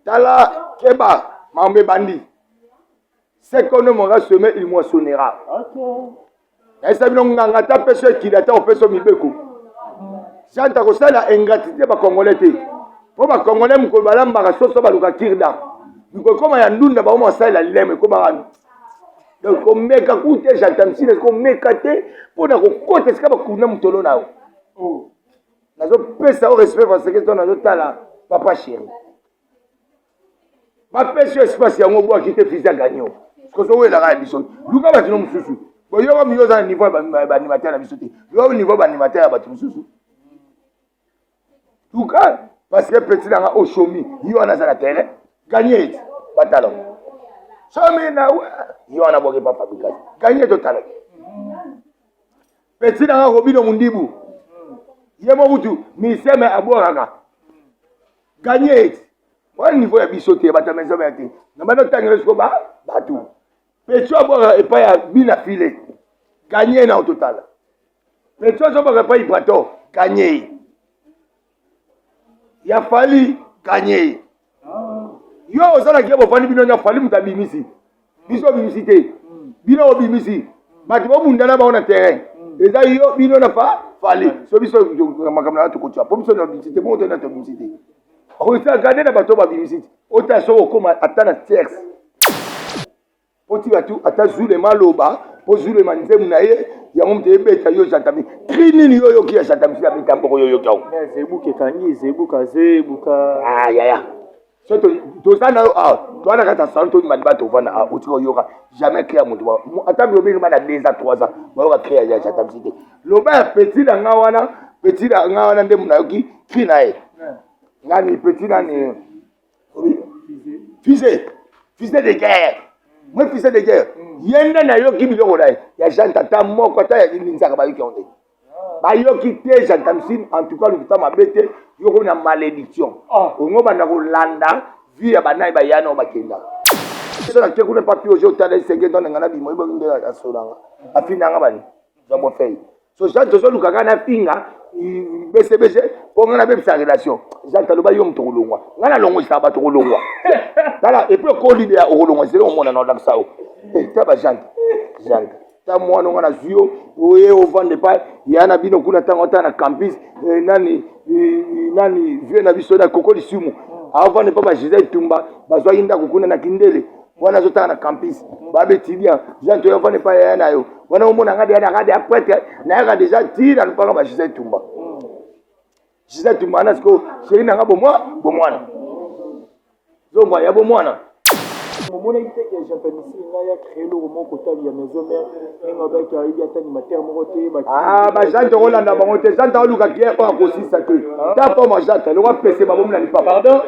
Tala Keba, Mambe Bandi. C'est qu'on ne m'aura semé, il moissonnera. Et ça veut dire que tu as qui a fait son mibeko. Si tu as la ingratitude, tu Congolais. Pour les Congolais, tu as la kirda. Comme il y a un doute, tu as la lème. Donc, on met un coup de j'entends si on met un pour que côté ce que vous avez mutolo na. Na zo pesa au respect parce que ton na zo tala papa chéri. Ma pesa espace ya ngobo qui te fils à gagner. Parce que so la radio biso. Luka ba tino mususu. Bo yo ba miyo za niveau ba animateur na biso te. Yo niveau ba animateur ba tino mususu. Luka parce que petit na au chomi, yo na za la terre, gagner batalon. Chomi na yo na boke papa bikasi. Gagner total. Petit na Robino Mundibu. Yemo mutu miseme aboraka. Gagner. Wani niveau ya bisote bata mezo bete. Na bano tangere sko ba batu. Pecho abora e pa ya bina file. Gagner na au total. Pecho abora pa ipato. Gagner. Ya fali gagner. Yo ozala kiabo fali bino nya fali mutabimisi. Biso bimisite. Bino obimisi. Batu bo mundana ba ona terrain. Eza yo bino na fa fali. So biso makamna to kocha. Po biso na bimisite mo to na to bimisite. On s'est regardé dans bateau babimisi. Autant so comme atana texte. Poti batu ata zule maloba, po zule manze munaye, ya mumte beta yo jantami. Krini yo yo ki ya jantami ya bitambo yo yo kao. Zebuke kanyi, zebuka. Ah ya. So to sana to ana kata santo madiba to vana utiko yoka jamais créer mutu. Ata bi obi na 2 ans 3 ans, ba yo créer ya jantami. Loba petit na ngawana nde munayoki kinae. Nani petit nani fils de guerre. Moi fils de guerre. Yenda na yo kibi loko dai. Ya janta ta moko ta ya linzaka ba yoki onde. Ba yoki te janta msin en tout cas le temps mabete yoko na malédiction. Ongo banda ko landa vie ya banai ba yana ba kenda. So na ke kuna papi ojo ta dai sege don ngana bi mo ibo nde ya solanga. Afina nga bani. Za mo fei. So janta zo lukaka na finga bese pour ngana be sa relation janta lo ba yo mtolongwa ngana longo sa ba tolongwa dala et puis ko l'idée au longo c'est on mona na dans ça ta ba janta ta mwana ngana zuyo oye au vendre pas yana bino kuna tango ta na campus nani vieux na biso na kokoli sumu avant ne pas ba Gisèle Tumba bazwa inda kokuna na kindele wana zota na campus babe tidia janta yo vendre pas yana yo wana omona ngade après na yaka déjà tira le pas ba Gisèle Tumba Gisèle Tumba na sko chéri na ngabo mwana zomba ya bo mwana momona iteke ya japanisi nga ya créer le roman kotali ya maison mère nga ba ka ibi atani mater mokote ba ba jante rolanda bango te jante oluka ki ko akosisa te ta forme jante le roi PC ba bomna lipapa pardon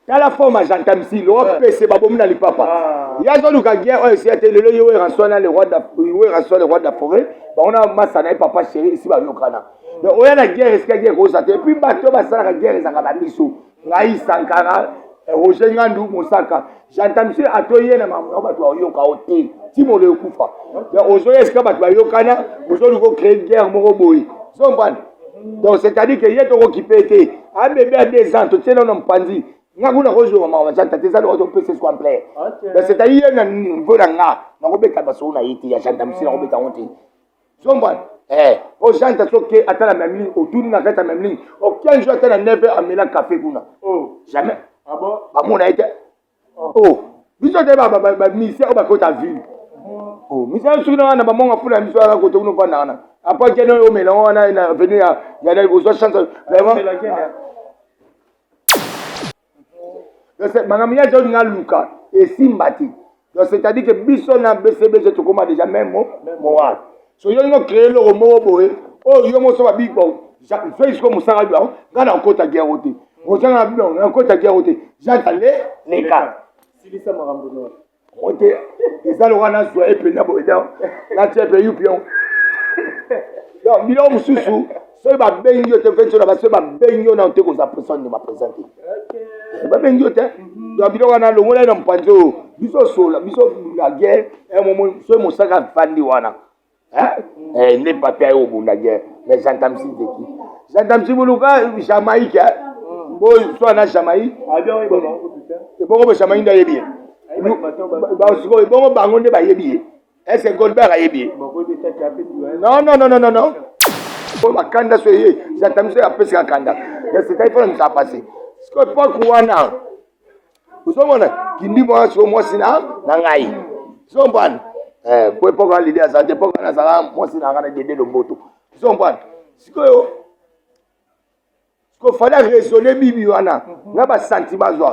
ta la forme jante misi le roi PC ba bomna lipapa ya zo luka ki o esi te le yo ransona le roi de la forêt ba ona masana papa chéri ici ba yokana donc oya na guerre est-ce que guerre ko sa te puis bato ba sala guerre za ka biso ngai Sankara Roger Ngandu Mosaka jantamisi atoye na mamu bato oyoka ote ti mo le kufa donc ozo est-ce que bato ba yokana ozo luko créer guerre moko boy zomban donc c'est-à-dire que yeto ko kipete a bébé à 2 ans to tena no mpanzi ngakuna kozo mama janta teza lo to pese ko complet donc c'est-à-dire na niveau na nga na ko beka baso na yiti ya jantamisi na ko beka onte zomban au janta soke atala même ligne autour na kata même ligne au 15 jours atala 9 heures amela café kuna jamais ah bon ba mona ite biso te ba misère ba kota ville misère suna na ba monga fula miso ala koto kuno fana na apa keno o mela wana na venir ya na besoin chance vraiment donc mangamia jo nga luka et simbati donc c'est-à-dire que biso na BCB to koma déjà même moral so yo ngo créer le roman boé yo mo so ba big bon fait comme ça là ngana okota guerre te ozanga bino okota guerre te j'entendais les cas silisa marambo no ote ezalo wana so e pena bo edao la tepe yupion donc bino mususu so ba benyo te fait sur ba so ba benyo na te ko za personne ne m'a présenté ba benyo te donc bino wana lo ngona na mpanzo biso sola biso la guerre un moment so mo saka fandi wana ne papier au bout de la guerre mais j'entends si de qui j'entends si buluka Jamaïque soit na Jamaï. Ah bien, oui, putain. Et bon, Jamaï n'a yébié. Bon, bango ne ba yébié. Est-ce que Goldberg a yébié? Non, non, non, non, non, non. Pour ma canda soyez, j'attends ça à pesser à canda. C'est un peu ça passé. Ce que pas quoi non. Vous savez, qui dit moi sur moi sina, nangai. Son ban. Pour pas l'idée à ça, pas quand ça moi sina ngana dédé le moto. Son ban. Ce que fallait raisonner bibi wana. Na ba sentiment zo.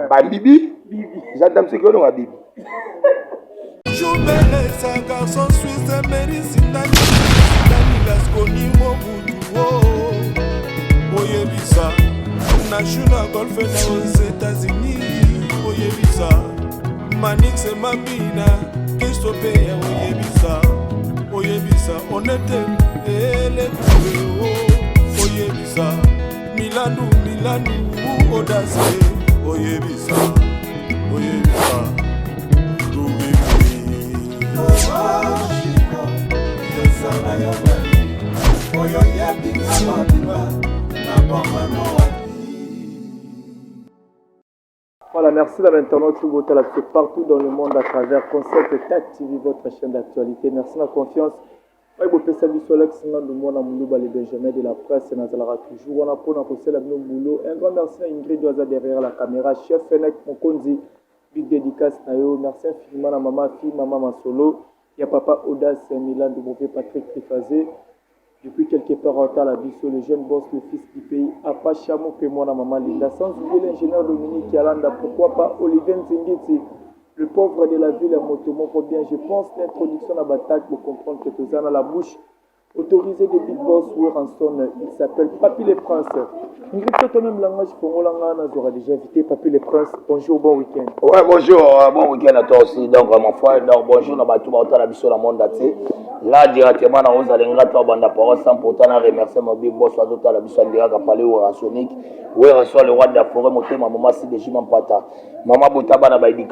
Ba bibi. J'attends ce que l'on a bibi. Joubeleza garçon suisse médicine Dani Oyebisa National Golf aux États-Unis Oyebisa Manix et Mambina Christophe Oyebisa on était les Oyebisa Milanu Audace Oyebisa Voilà, merci à l'internaute Loubotala partout dans le monde à travers Concept TV, votre chaîne d'actualité. Merci de la confiance. Je vous remercie de le Benjamin de la presse. Toujours on a pour nous boulot. Un grand merci à Ingrid Oaza derrière la caméra. Chef Fenech Mokonzi, big dédicace à eux. Merci infiniment à maman, fille, maman Masolo. Il y a papa Audace Milan de Patrick Trifazé. Depuis quelque part en temps, la vie sur le jeune boss, le fils du pays, Apachamo, que moi, la maman Linda. Sans oublier l'ingénieur Dominique Yalanda, pourquoi pas Olivier Nzingiti, le pauvre de la ville, Motomo, bien. Je pense l'introduction à la bataille pour comprendre que tout ça dans la bouche. Autorisé de Big Boss Ranson, il s'appelle Papy les Princes. Ingrid, toi même langage pour Olanga, nous aura déjà invité Papy les Princes. Bonjour, bon week-end. Ouais, bonjour, bon week-end à toi aussi. Donc, mon frère, donc, bonjour, on va tout le monde sur la monde. Là, directement, on a les gars, banda parole, sans pourtant remercier mon Big Boss, à la mission direct à parler au Ransonique. Oui, reçoit le roi de la forêt, mon thème, maman, c'est des chimans pata. Maman, Boutaba, n'a pas dit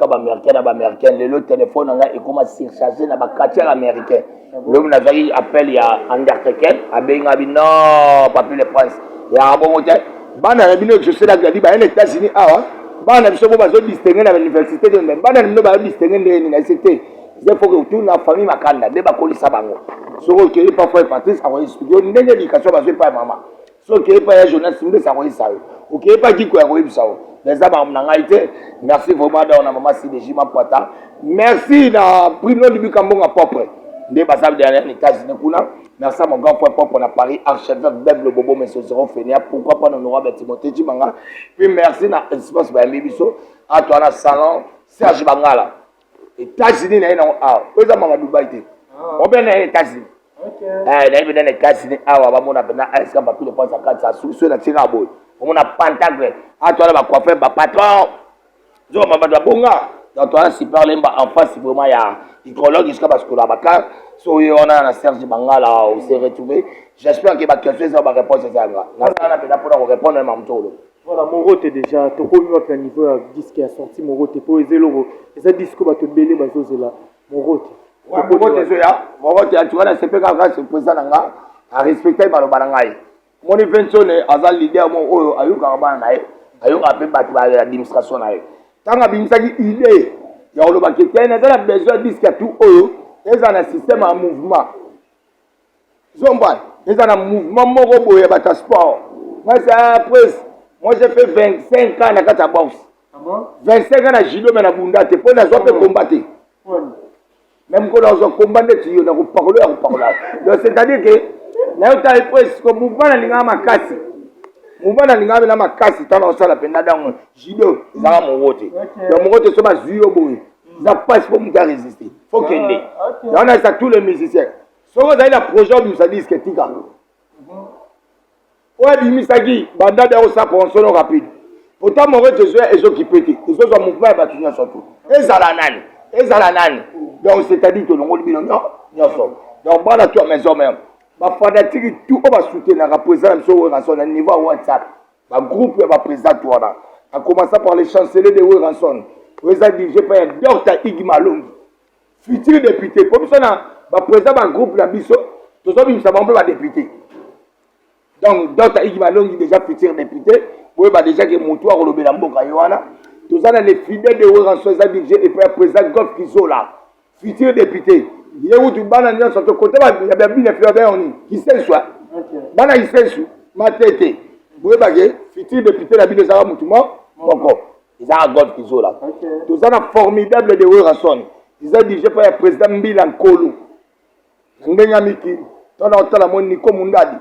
américain, le téléphone, on a commencé à surcharger, n'a pas quartier américain. L'homme n'a pas appel, il y a Undertaker, à Bengabi, non, Papy les Princes. Il y a un bon hôtel. Bana na bino je sais la gadi ba les États-Unis awa bana biso bo bazo distinguer na l'université de même bana no ba distinguer na l'université il faut que tout na famille makanda de ba kolisa bango so que parfois Patrice a expliqué ndenge éducation ba pas maman so que pas journaliste mbe sa ko isa o que pas qui ko ya ko ibisa o les aba na ngaite merci vraiment da na maman CDJ Mampata merci na primo du Kambonga propre de basab derrière les États-Unis kuna. Merci à mon grand frère propre à Paris, archevêque Beb le Bobo, mais ce seront finis. Pourquoi pas nous aura Timothée Djimanga. Puis merci à l'espace Bibiso, à toi dans le salon, Serge Bangala. États-Unis, il y a un peu de Dubaï. On vient des États-Unis. Il y a des États-Unis, on a un papier de pointe à 4 sur la Tirabo. On a Pantagre. À toi, la coiffeur, patron. Je vais m'abattre dans toi, si parler en face, vraiment, il y a un écologue jusqu'à parce que là-bas. So, on a un Serge Bangala, on s'est retrouvé. J'espère que ma question va répondre à ça. Pour répondre à mon tour. Voilà, mon rote déjà, tu as un niveau à disque qui a sorti mon rote pour les élèves. Et ça disque va te belé, bah, c'est là. Mon rote. Mon rote, c'est là. Mon rote, tu vois, c'est pas grave, c'est président à respecter par le barangaï. Mon invention est à l'idée, mon ayuk à ayuk à peu près l'administration. Tant que l'administration idée, il y a le baquet, il y a besoin de disque à tout. Ils ont un système en mouvement. Zomban, ils ont un mouvement morobo et bata sport. Moi, c'est après, moi j'ai fait 25 ans dans la boxe. 25 ans dans judo, mais dans Bunda, tu peux combattre. Même quand on combat, tu as parlé. Donc, c'est-à-dire que, le mouvement de l'ingama casse. Le mouvement de l'ingama casse, tu as ça la peine dans judo, ils ont mon rote. Donc, mon rote, c'est ma zuyo boy. Ça passe pour me résister. Il faut qu'il y ait. On a ça tous les musiciens. Si vous avez un projet, vous avez dit que c'est un ouais, Bimisagi, Banda de Osa pour un son rapide. Pourtant, mon rôle de jouer est occupé. Les autres mouvements sont battus surtout. Et Zalanan. Et Zalanan. Donc, c'est-à-dire que le monde est non. Donc, voilà, toi, mes hommes. Ma fanatique, tout va soutenir la présence de un niveau WhatsApp. Le groupe va présenter toi. En commençant par les chanceliers de Ranson. Vous avez dirigé par un Dr. Igmalong, futur député. Pour ça, le président du groupe Nabiso, tout ça, il ne s'est pas député. Donc, Dr. Igmalong est déjà futur député. Oui, bah déjà que mon toit relobé la mboka yoana. Tous les fidèles de Ouérançon, ils ont dirigé et puis président Golf Kizola, futur député. Il y a où tu bannes en sur ton côté, il y a bien des fleurs qui sait soit. Bana il sait sous, ma tête. Oui, bah futur député la ville de Zara Moutouma, encore. Ils ont un Golf Kizola. Tous les formidables de Ouérançon, ils ont dirigé par le président Mbilan Kolo. Ndenga Miki, ton autre la moni Nico Mundadi.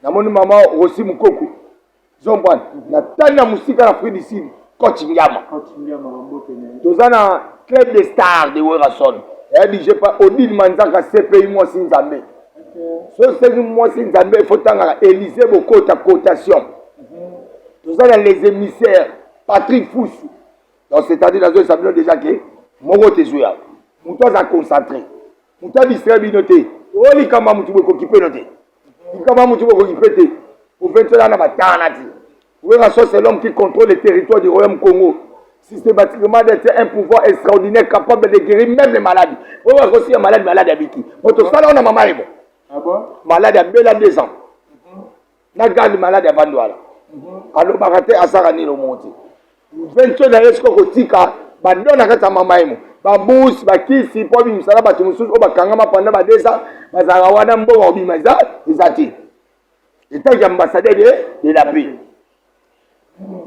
La moni maman Rossi Moukoku. Zombwan, na tana musika na Afrique du Sud, Kotinyama. Tozana club de stars de Ouérançon. Elle dit, j'ai pas Odile Manzaka CPI moi Sinzambe. Ce c'est moi Sinzambe, il faut tanga Élysée beaucoup ta cotation. Tozana les émissaires, Patrick Foussou. Donc c'est-à-dire dans un salon déjà que Mogo Tezuya. Moutois a concentré. Moutois distribué noté. Oli kama mutu boko kipe noté. Kama mutu boko kipe. Pour faire cela, Ouérançon, c'est l'homme qui contrôle le territoire du Royaume Congo. Systématiquement d'être un pouvoir extraordinaire capable de guérir même les malades. Ouérançon, c'est un malade à Biki. Votre salon, on a maman. Ah bon? Malade à Bela 2 ans. Na garde malade à Bandouala. Alors, Baraté à Sarani le monte. 20 ans d'esco kotika, badona kata maman. Babous, bakisi, pour lui, ça va, tu me souviens, Bakangama pendant 2 ans, Bazarawana Mbo, Obimaza, ils attirent. Et tant qu'ambassadeur de la paix.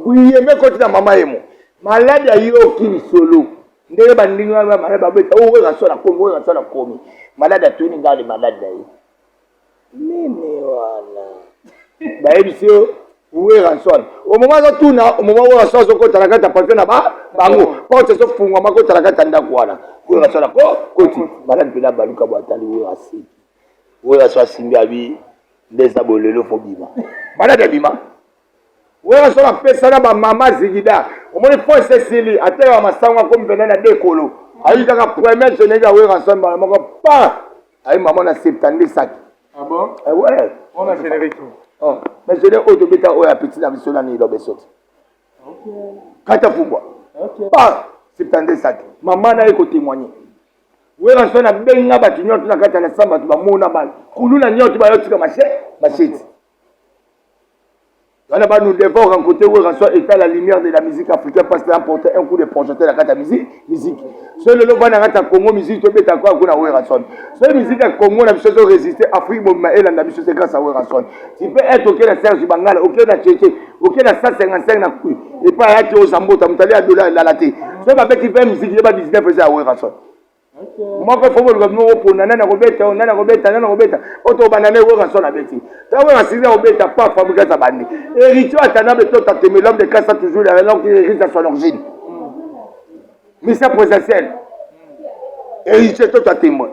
Oui, mais quand tu as maman et moi, malade à Yoki solo. Ndé bandinga malade babeta. Oh, on a ça la Congo, on a ça la Congo. Malade à tout le monde, malade d'ailleurs. Mais voilà. Bah, monsieur, où est Ranson? Au moment où tout na, au moment où Ranson se compte à la carte, parce que là-bas, bango, quand tu se fous, on m'a compté à la carte, on a quoi là? Où est Ranson la côte? Malade de la baluka boitali, où est Ranson? Où est Ranson Simbiabi? Des abonnés, le phobie. Malade Bima. Oui, on s'en appelle ça là, maman Zigida. Au moins, il faut essayer. À terre, on m'a sangé comme venant à décolo. Aïe, dans la première journée, on a ensemble, on m'a pas. Aïe, maman, on a 70 sacs. Ah bon? Ouais. On a générique. Oh, mais je l'ai au bêta, oh, à petit, la mission, on a mis le besot. Ok. Quand tu as fou, moi. Ok. Pas 70 sacs. Maman n'a écouté témoigner. Oui, on s'en a bien battu, on a gâté la samba, tu vas mourir mal. Koulou n'a pas eu de machette. Nous devons rencontrer Ouérançon état la lumière de la musique africaine parce qu'il a apporté un coup de projecteur à la musique. Seul le Loba n'a pas Congo musique, tu peux être encore à Ouérançon. Seule musique à Congo n'a pas résister à Afrique, et la musique c'est grâce à Ouérançon. Tu peux être auquel à Serge Bangala, auquel à Tchéké, auquel à 155 n'a plus. Et pas être au Zambo, tu as à dollar la laté. Seul avec qui fait musique, il n'y a pas 19 faisait à Ouérançon. Moi, il faut que je pour Nana Robeta, Nana Robeta, Auto Banane Ouérançon la bêtise. Tu as assisté à Robeta, pas fabriquer sa bande. Héritier à Tanab, toi, tu as témé l'homme de casse toujours la langue qui hérite à son origine. Mission présentielle. Héritier, toi, tu as témoin.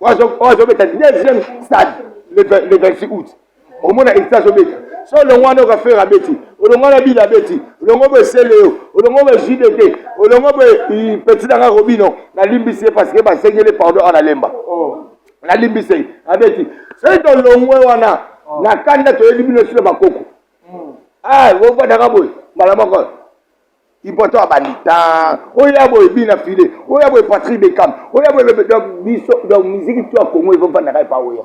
Moi, je vais être deuxième stade, le 26 août. Au moins, il y a so le monde va faire à Betty, le monde habite à Betty, le monde va Céléo, le monde va JDT, le monde va petit dans la robino, la limbissé parce que va saigner les pardons à la lemba. La limbissé, à Betty. C'est dans le monde où on a la canne de l'élimination sur le bakoko. Ah, vous voyez dans la boue, malamoko. Il peut être banita, oh y'a boy bien affilé, oh y'a boy Patrick Beckham, oh y'a boy donc musique toi Congo ils vont pas n'arriver pas ouïe.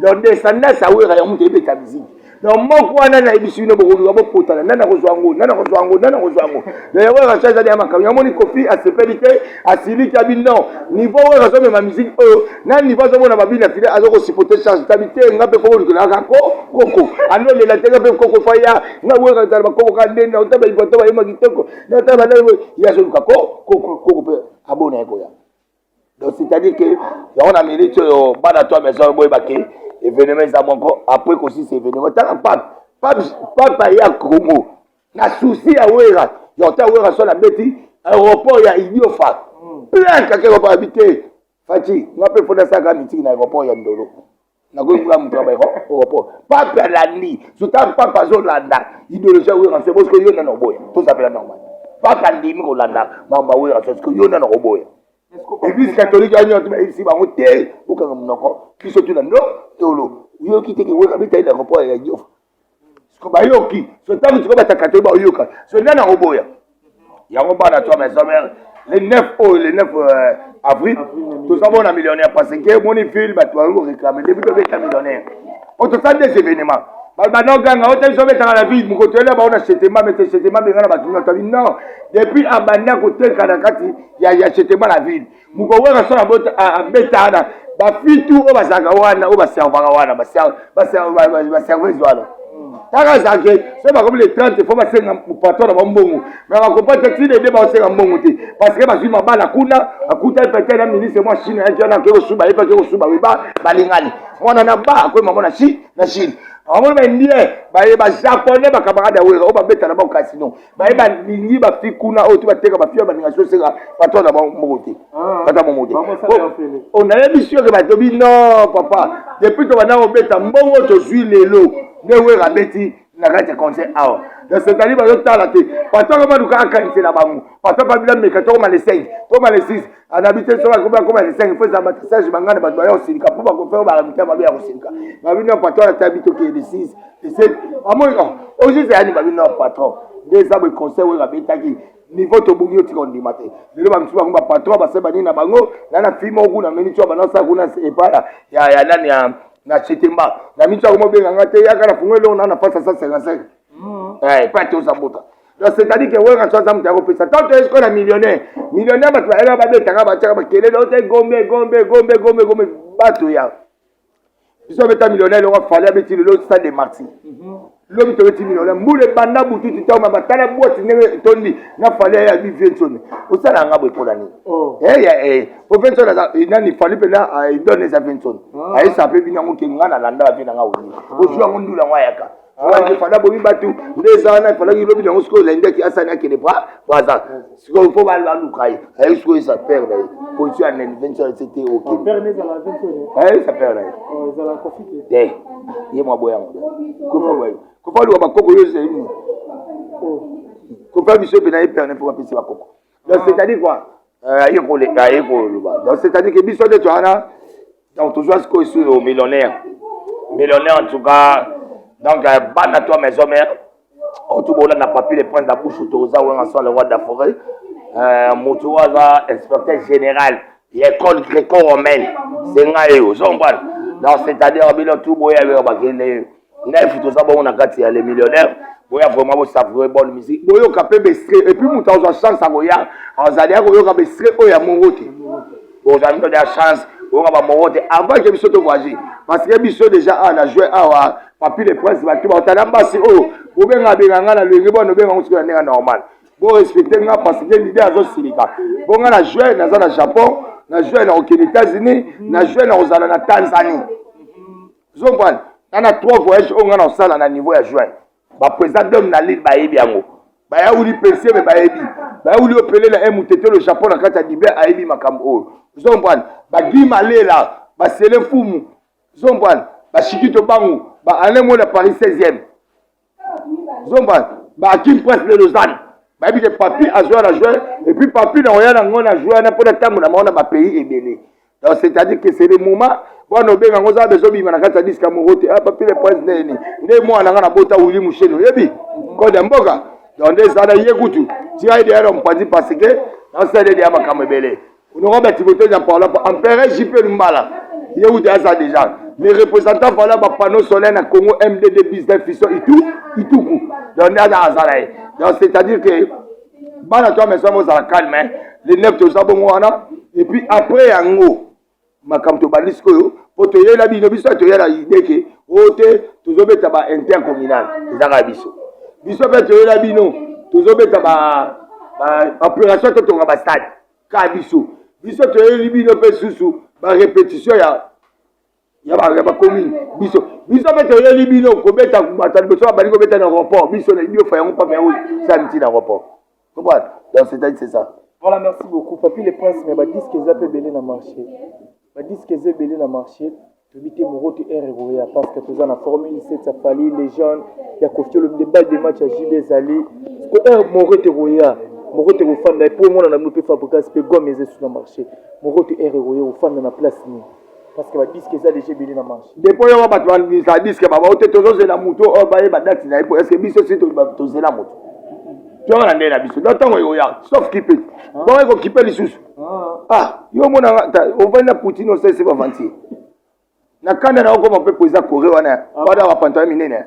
Donc descendant ça ouïe rien monter de ta musique. Donc mon quoi nana ibisu ne boko ngabo potana nana kozwango. D'ailleurs on va changer ma camion moni kofi à se péditer à Sili Kabino niveau on va faire ma musique na niveau zo na babina affilé azoko supporter charge d'habiter ngabe ko ko na koko ano le la tega pe koko faya na wewe ka ba koko ka ndenda utaba ipoto ba yema kitoko na taba na ya zo ka koko pe abone ko ya. Donc c'est-à-dire que on a mérité bana toi maison boy baké événement ça encore après aussi ces événements tant pas ya Congo na souci à Ouéra yo ta Ouéra sur la bêtise aéroport ya idiofa plein quelqu'un va habiter Fati on peut faire ça comme meeting na aéroport ya Ndolo na go ngam travail aéroport pas pelani surtout pas Zolanda idéologie Ouéra c'est parce que yo na no boy tout ça peut normal pas kandimi ko landa mamba Ouéra parce que yo na no boy. L'église catholique a dit ici, on est au Canada, qui sont là, non, Tolo. Yo qui te dit, on habite dans l'aéroport, il y a Yof. Ce qu'on va yoki, ce temps où tu vas t'accater, bah, yoka. Ce n'est pas un robot. Il y a un robot à toi, mes soeurs, les 9 avril, tout ça, on a millionnaire parce que mon film, bah, tu vas réclamer, depuis que tu es millionnaire. On te sent des événements. banoganga otebiso betanga la ville mukotela baona chetema mete chetema bengana batunga tabi non depuis abanda koteka na kati ya chetema la ville mukoweka so abota abetana bafitu o bazanga wana o baservanga wana baservice wana taka zake so ba comme les 30 faut basenga patron na mbongo mais ba kopata ti de ba senga mbongo te parce que bazwi mabala kuna akuta peut-être na ministre moi Chine ya jana ke suba ipa ke suba wiba balingani mwana na ba ko mama na Chine amoni ba indien ba japonais ba camarade wera o ba beta na ba casino ba lingi ba fikuna o tu ba teka ba fio ba ninga so senga patron na mbongo te kata mbongo te on a l'émission que ba tobi non papa depuis to bana o beta mbongo to zui lelo ne wera beti na kati conseil awa donc c'est-à-dire bazotala te patron kama duka akanisi na bango patron pa bila meka to ma le 5 to ma le 6 anabite so ba koma le 5 faut ça matrissage bangana ba doya osilika po ba ko faire ba mita ba bia osilika ba bino patron ta bito ke le 6 le 7 amoi aussi c'est ani ba bino patron des abwe conseil wera betaki niveau to bungi otika ndima te lelo ba msuba ngba patron ba seba ni na bango na fimo kuna meni cho ba na sa kuna epara ya nani ya na chetemba na micho ko benga ngate ya kana fungwele ona na pasa sa 55 pas tout ça bota donc c'est-à-dire que ouais quand ça me t'a pesa tant est que la millionnaire ba tu ala ba betanga ba tshaka ba kelele o te gombe bato ya biso beta millionnaire le fallait beti le stade de Marty lo bito beti millionnaire mbule banda butu titama batala boîte ne tondi na fallait ya bi Vincent o sala ngabo epola ni o Vincent na ni fallait pena il donne les Vincent ai sa pe binango ke ngana landa ba pena ngawuni o jua ngondula ngwayaka il fallait bomi batu les ans il fallait lobi dans ce que l'indek asana ke ne pas baza ce qu'il faut ba lukai ai ce que ça perd position en Vincent c'était OK perd les à la Vincent ça perd ils ont profité ye mwa boya ko fa lo ba koko yo c'est une ko fa biso pe na perd pour passer ba koko donc c'est-à-dire quoi donc c'est-à-dire que biso de toana donc toujours ce que sur au millionnaire en tout cas donc bana toi maison mère on tout bola na papier les prendre la bouche autorisé ou ensemble le roi de la forêt motowaza inspecteur général l'école gréco-romaine c'est ngayo zombana donc c'est-à-dire bilo tout boya ba kele neuf tout ça bon on a gâté les millionnaires boya vraiment bo savourer bonne musique boyo kapé bestre et puis muta oza chance à boya azalia boyo kapé bestre o ya mongote bon ça me donne la chance on va mongote avant que biso to voyager parce que biso déjà on a joué à papier les princes ba tuba talamba si o bobenga benganga na lengi bono benga musika na normal bon respecter nga parce que l'idée azo silika bon nga na joué na za na Japon na joué na aux États-Unis na joué na ozala na Tanzanie zombana na 3 voyages on a sala na niveau ya juin ba président d'homme na l'île ba yebi yango ba ya uli PC me ba yebi ba uli opelé la MTT le Japon na kata dibe a yebi makambo zombana ba gimalela ba sele fumu zombana ba shikito bangu ba alemo la Paris 16e zombana ba Kim Prince de Lausanne ba yebi que papi a joué la jouer et puis papi na oya na ngona jouer na pour tango na maona ba pays ebele donc c'est-à-dire que c'est le moment bon obenga ngoza bezo bima na kata disque morote papi le prince neni nde mwana nga na bota uli musheno yebi ko de mboka donc des ana yekutu tira ide ya mpandi parce que na sale de ya makamebele on va tiboto ya parla empereur JP Lumbala yewu de ça déjà les représentants voilà ba panneau solaire na Congo MDD business fiso ituku donc na azala donc c'est-à-dire que bana toi mais ça mo ça calme les neuf to ça bon wana et puis après yango makamto balisco yo poto yela bino biso to yela ideke ote tuzobeta ba intercommunal ezaka biso pe to yela bino tuzobeta ba opération to tonga ba stade ka biso to yela bino pe susu ba répétition ya ba commune biso pe to yela bino ko beta batali biso ba bali ko beta na rapport biso na bio fa yango pa ba ça miti na rapport comprendre donc c'est ça. Voilà, merci beaucoup. Papi les princes mais ba disque zape belé na marché. Ba disque zape belé na marché. Tobité morote RROA parce que tous en a formé 7 ça fallait les jeunes il y a confié le débat des matchs à JB Zali. Ko morote RROA morote ko fanda et pour moi on a nous peut fabriquer ce gomme mais sur le marché. Morote RROA au fanda na place ni. Parce que ba disque za déjà belé na marché. Depuis on va pas ça disque ba ote tozo la moto o ba ba date na est-ce que biso c'est to la moto. Tu vois, on a la biso. Dans le temps, sauf qui peut. Bon, il faut qui peut les sous. Ah, yo, on va na Poutine, on sait, c'est pas mentir. na kanda na okoma mpe poza Corée wana bada wa pantalon minene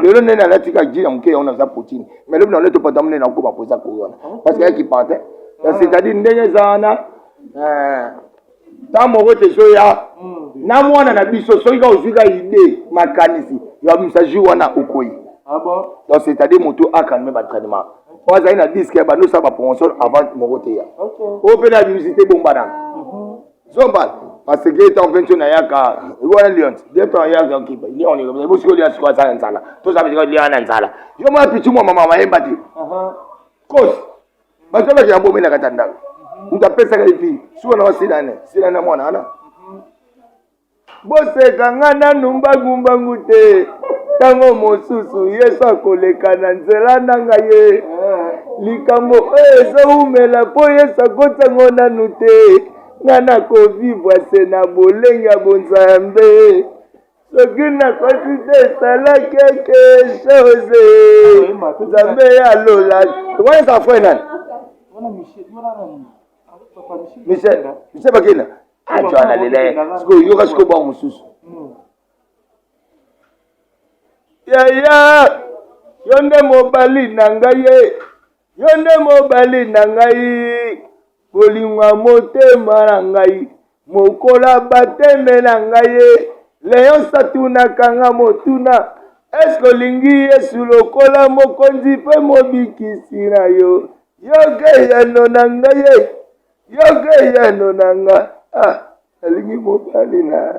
lelo nene la tika ji ya mke on za poutine mais le na le to pantalon minene okoma poza Corée wana parce que qui partait c'est-à-dire ndenge zana ta moko te soya na mwana na biso soki ka ozuka idée makanisi ya message wana okoyi donc c'est-à-dire moto akalme ba traitement oza ina disque ya bano sa ba promotion avant moko te ya opena publicité bombana zomba parce que étant 21 na yaka wana lion d'étant yaka kiba lion ni bo siko lion siko za nzala to za biko lion na nzala yo ma pichu mo mama mayemba ti cause ba to ba ya bo mena katanda utapesa kaipi sio na wasina na mwana ana bose kangana numba gumbangu te tango mosusu yesu akoleka na nzela nanga ye likambo ezoumela po yesu akotango nanu te ngana kovivwa se na bolenga bonzambe soki nakosi te esala quelque chose nzambe alola wana sa fwe nani Michel Bakina ajwana lele siko yoka siko ba mususu ya yonde mobali na ngai bolingwa motema na ngai mokola batembe na ngai leon satunaka nga motuna eske olingi yesu lokola mokonzi mpe mobikisi na yo yoke yano na ngai yoke yano na nga alingi mobali na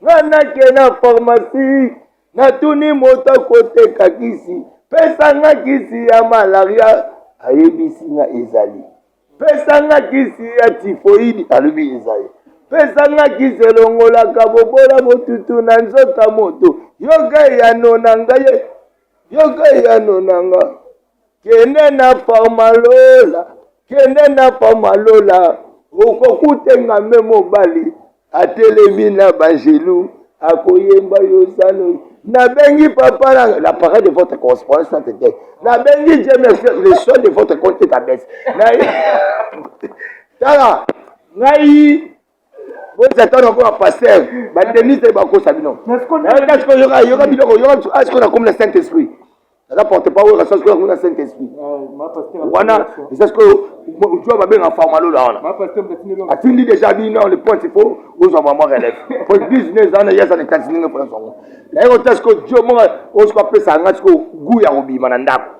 nga nake na pharmacie natuni moto akoteka kisi pesa nga kisi ya malaria ayebisi nga ezali pesa nga kisi ya typhoïde alobi ezali pesa nga kisi elongolaka bobola motutu na nzota moto yoke yano na ngai yoke yano na nga kende na pamalola okokutenga me mobali atelemi na bangelu akoyemba yo sano nabengi papa na l'appareil de votre correspondance était nabengi Dieu merci le son de votre compte est à baisse tala ngai vous êtes encore pasteur ba denise ba ko sabino est-ce que yoga biloko yoga est-ce qu'on a comme le Saint-Esprit ça porte pas au rassure comme le Saint-Esprit wana est-ce que tu vas bien en forme là ma pasteur a fini déjà dit non le point il faut aux maman relève pour business ana yasa ne continue pour son là est-ce que Dieu moi on se appelle ça ngati ko gu ya obima na ndako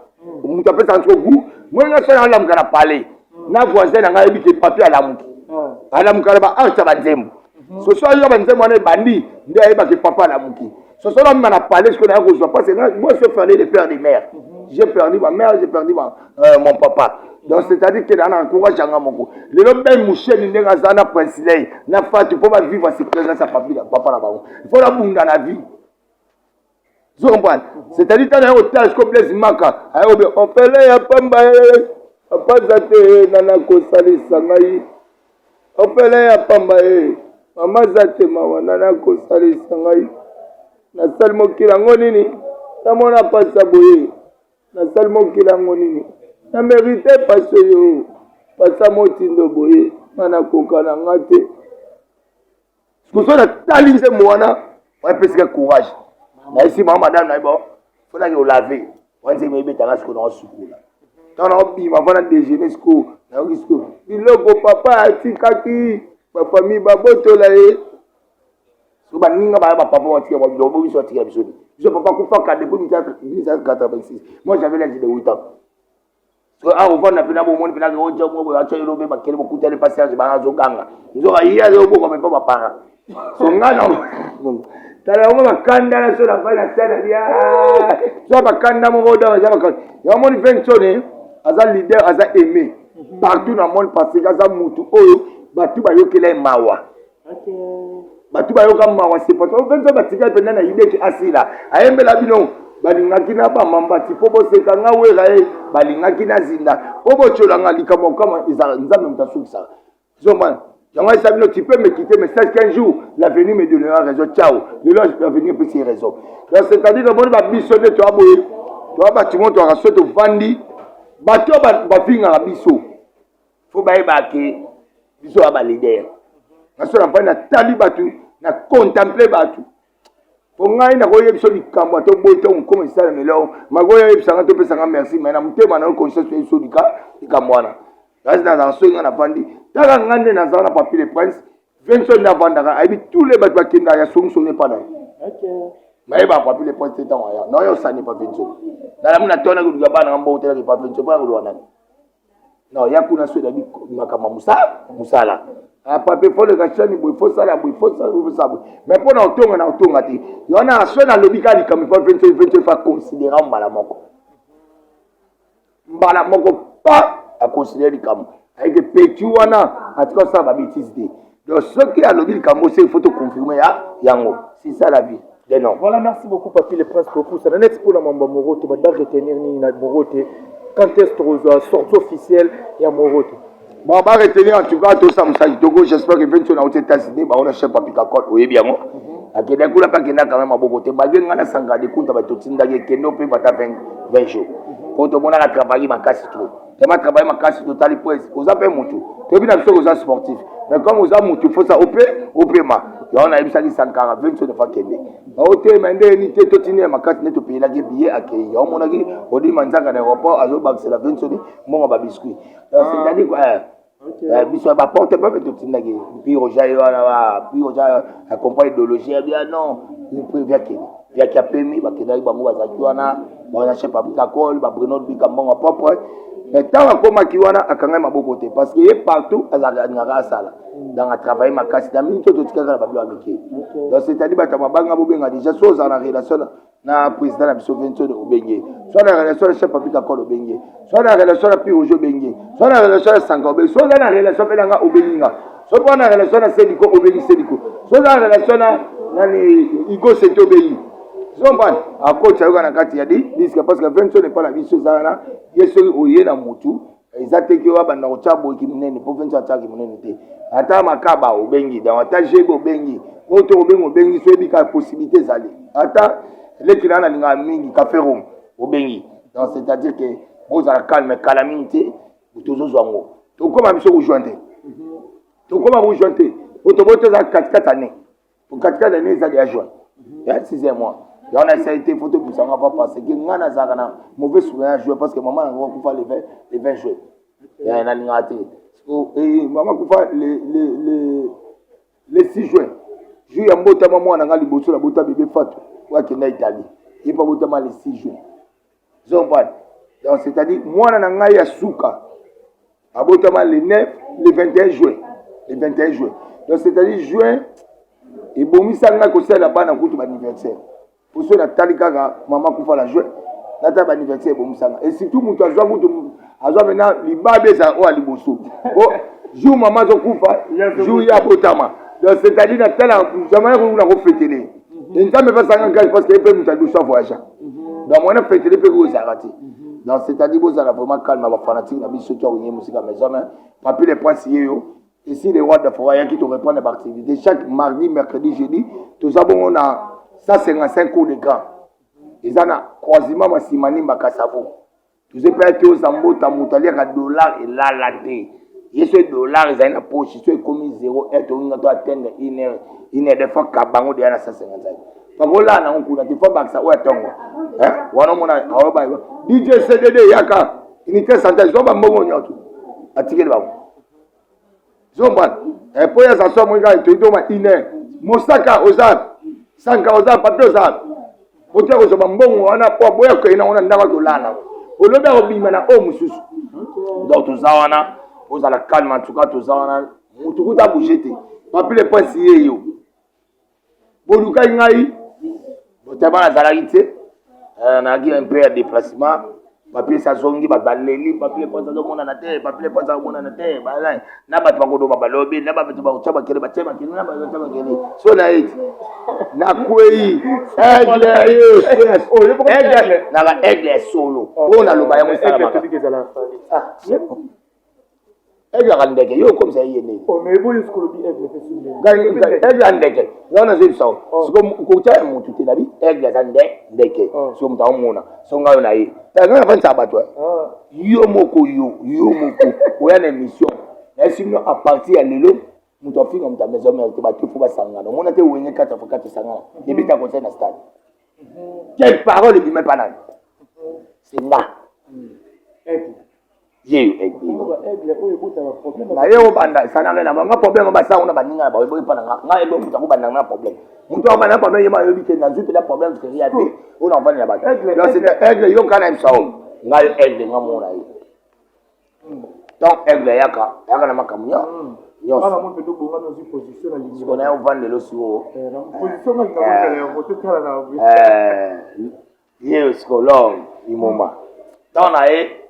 mutu appelle ça gu moi nga sala la mkana parler na voisin nga ebike papier ala mukala ba arta ba nzembo so so yo ba nzembo na bandi ndia eba ke papa la muki so so la mna parler ce qu'on a reçu parce que moi je fais les pères des mères j'ai perdu ma mère j'ai perdu mon papa donc c'est-à-dire que dans encourage anga moko le no ben mouchel ndenga zana princilei na fatu pour ba vivre cette présence à papa la ba il faut la bunda na vie vous comprenez c'est-à-dire que dans hôtel comme les maka ayo on fait ya pamba papa zate nana ko salisa ngai opele ya pamba mama zate mawa nana ko salisa ngai na salmo kilango nini namona pasa boye na salmo kilango nini na mérité paso yo pasa motindo boye mana kokana ngate kusona talinze mwana wa pesika courage na ici maman madame na bo fona que laver wanze mebe tanga siko na sukula tana obima vana déjeuner siko na siko biloko papa atikaki ba famille babotola so ba ninga ba papa watia ba biloko biso atika biso je papa kufa ka depuis 1986 moi j'avais l'âge de 8 ans so on va na pena bo moni pena ko jo mo ba choyo be ba kele bo kutele passage ba zo ganga zo ba iya zo bo ko me papa para so ngana tala mo makanda na so na bana tana dia so bakanda mo boda za bakanda ya moni pensione aza leader aza aimé partout dans le monde parce que aza mutu oyo batu ba yokela mawa batu ba yoka mawa c'est pas on veut batika pena na idée ki asila ayembela bino balingaki na ba mamba ti po boseka nga wera balingaki na zinda po bocholanga likamo kama nzambe mtasukisa so man j'aimerais savoir tu peux me quitter mais sache qu'un jour l'avenir me donnera raison ciao l'avenir peut ser raison donc c'est-à-dire que bon ba bisonné to aboye to ba timo to raso to vandi bato ba finga biso faut ba ke biso aba leader raso na pa na tali batu na contempler bato po ngai na koyeba biso likambo to boy to nkoma isala melo magoya yebisanga to pesanga merci mais na mutema na conscience yeso likambo wana kasi na za soinga na bandi taka ngande na za na papier le prince Vincent na vandaka aibi tous les bato bakenda ya songisonge pa na OK mais ba papier le prince tant ya non yo sani pa Vincent na muna tona kuduka bana ngambo tela ki pa Vincent pa kudu wana non ya kuna so da bi makama musala papier fo le kachani boy fo sala mais pour na otonga ti yona so na lobika li kam pa Vincent fa considérer mbala moko pas à considérer comme avec des petits wana en tout cas ça va bêtise donc ce qui a lobby comme c'est faut te confirmer yango c'est ça la vie des noms. Voilà, merci beaucoup papi le prince pour ça net pour la mamba morote ba da retenir ni na morote quand est-ce que sortie officielle ya morote bon ba retenir en tout cas tout ça message Togo j'espère que Vincent na États-Unis ba on a chef papi kakot oyebi yango akenda kula pa kenda quand même abokote ba genga na sanga de kunta ba totinda ke kendo pe bata 20 jours pour tout monde a travaillé ma casse trop tellement travailler ma casse total presse aux appels mutu tu bien sûr aux sportifs mais comme aux a mutu faut ça op ma ya on a bisa ki sankara 20 jours de fa kende ote mende ni te totine ma casse ne to payer la billet akei ya mona ki odi manzanga na aéroport azo ba c'est la 20 jours mon ba biscuit c'est-à-dire quoi biso ba porte pas to tinda ki puis rojayo na puis rojayo accompagne idéologie bien non il prévient que via qui a permis ba kedai bango ba zakiwana ba chef papi kakol ba Bruno Bikambo propre mais tant comme kiwana akanga maboko te parce que partout azanga sala dans un travail ma casse dans minute to tika na bablo amike donc c'est-à-dire ba tamabanga bobenga déjà chose en relation na président na biso Vincent Obenge soit na relation chef papi kakol Obenge soit na relation na pi ojo Obenge soit na relation Sanga Obenge soit na relation belanga Obelinga soit na relation na Seliko Obenge Seliko soit na relation na nani Igo Sento Obenge Zomban à cause ça na kati ya dit parce que Vincent n'est pas la vie chose là yeso oye na mutu ezateki wa banda ochabo ki munene po Vincent ataki munene te ata makaba Obengi dans attaché Obengi auto Obengi so ebika possibilité zali ata lekina na linga mingi kaferom Obengi donc c'est-à-dire que vous à la calme calamité tozo zwango to koma biso ku jointe to koma ku jointe auto bote za 4 années pour 4 années ça déjà joint il y a 6 mois. On a essayé de photo pour ça, on va pas passer. Il y a un mauvais souvenir jouer parce que maman a fait les 20 joueurs. Il y a un raté. Et maman a fait les 6 joueurs. Je suis un beau maman, on a les bota bébé Fatou. Quoi qu'il y a Italie. Il n'y a pas les 6 joueurs. Donc c'est-à-dire, moi, on a eu Souka. Abotama les 9, les 21 joueurs. Les 21 joueurs. Donc c'est-à-dire, juin, et bon, il s'est là là-bas dans le anniversaire. Pour ceux qui ont maman qui fait la jouer, nata anniversaire pour musanga et surtout mutu azwa maintenant libabe za o aliboso o jour maman zo kufa jour ya botama donc c'est-à-dire na tala jamais on a refêter et nzambe pas sanga parce que peut mutu adusa voyage donc on a fêté les peu aux arrêtés donc c'est-à-dire vous allez vraiment calme ba fanatique na biso to onye musique mais jamais papier les points yo ici les rois de forêt qui te répondent à l'activité chaque mardi mercredi jeudi tout ça bon on a 155 cours de grand. Ils ont croisement massimani makasavo. Tous ces pays aux ambota mutalia à dollar et là la té. Et ce dollar ils ont une poche, ils sont commis 0 et on doit atteindre une heure de fois kabango de 155. Par là na on kuna te fois baksa ou tongo. Hein? Wana mona aoba. DJ CDD yaka. Unité santé zomba mbongo nyoto. Atike ba. Zomba. Et pour ça so mo ga to doma ine. Mosaka ozab. Sanka oza papier oza otia ko soba mbongo wana po boya ko ina ona ndaba dolana olobe obima na o mususu donc tout ça wana oza la calme en tout cas tout ça wana mutu kuta bougete papier le point sié yo boluka ngai botaba na zalagite na gi un peu de déplacement papier ça zongi ba baleli papier point ça mona na terre papier point ça mona na terre ba na ba twango ba balobi na ba betu ba chaba kele ba chema kele na ba chaba kele so na it na kwei aigle na ba aigle solo ona lo ba ya mosala ba aigle andeke yo comme ça yene oh mais vous jusqu'au bi aigle andeke yona zip so ko cha mutu te nabi aigle andeke so mta mona so ngayo na yi tanga fa ntaba to yo moko oya na mission est sinon à partir ya lelo moto afinga moto maison mère te batu faut basangana on te wenye 4 fois 4 sangana et bita conseil na stade quelle parole il met pas là c'est là ye na yo banda sana na nga problème ba sa ona baninga ba boy pa na nga ebo muta ko banda na problème muto ba na problème yema yo bité na nzupe la problème c'est rien fait on en va na ba donc c'est aigle yo kana imsa nga aigle nga mona yi donc aigle yaka na makamunya on a vendu le sou. Dans la haie,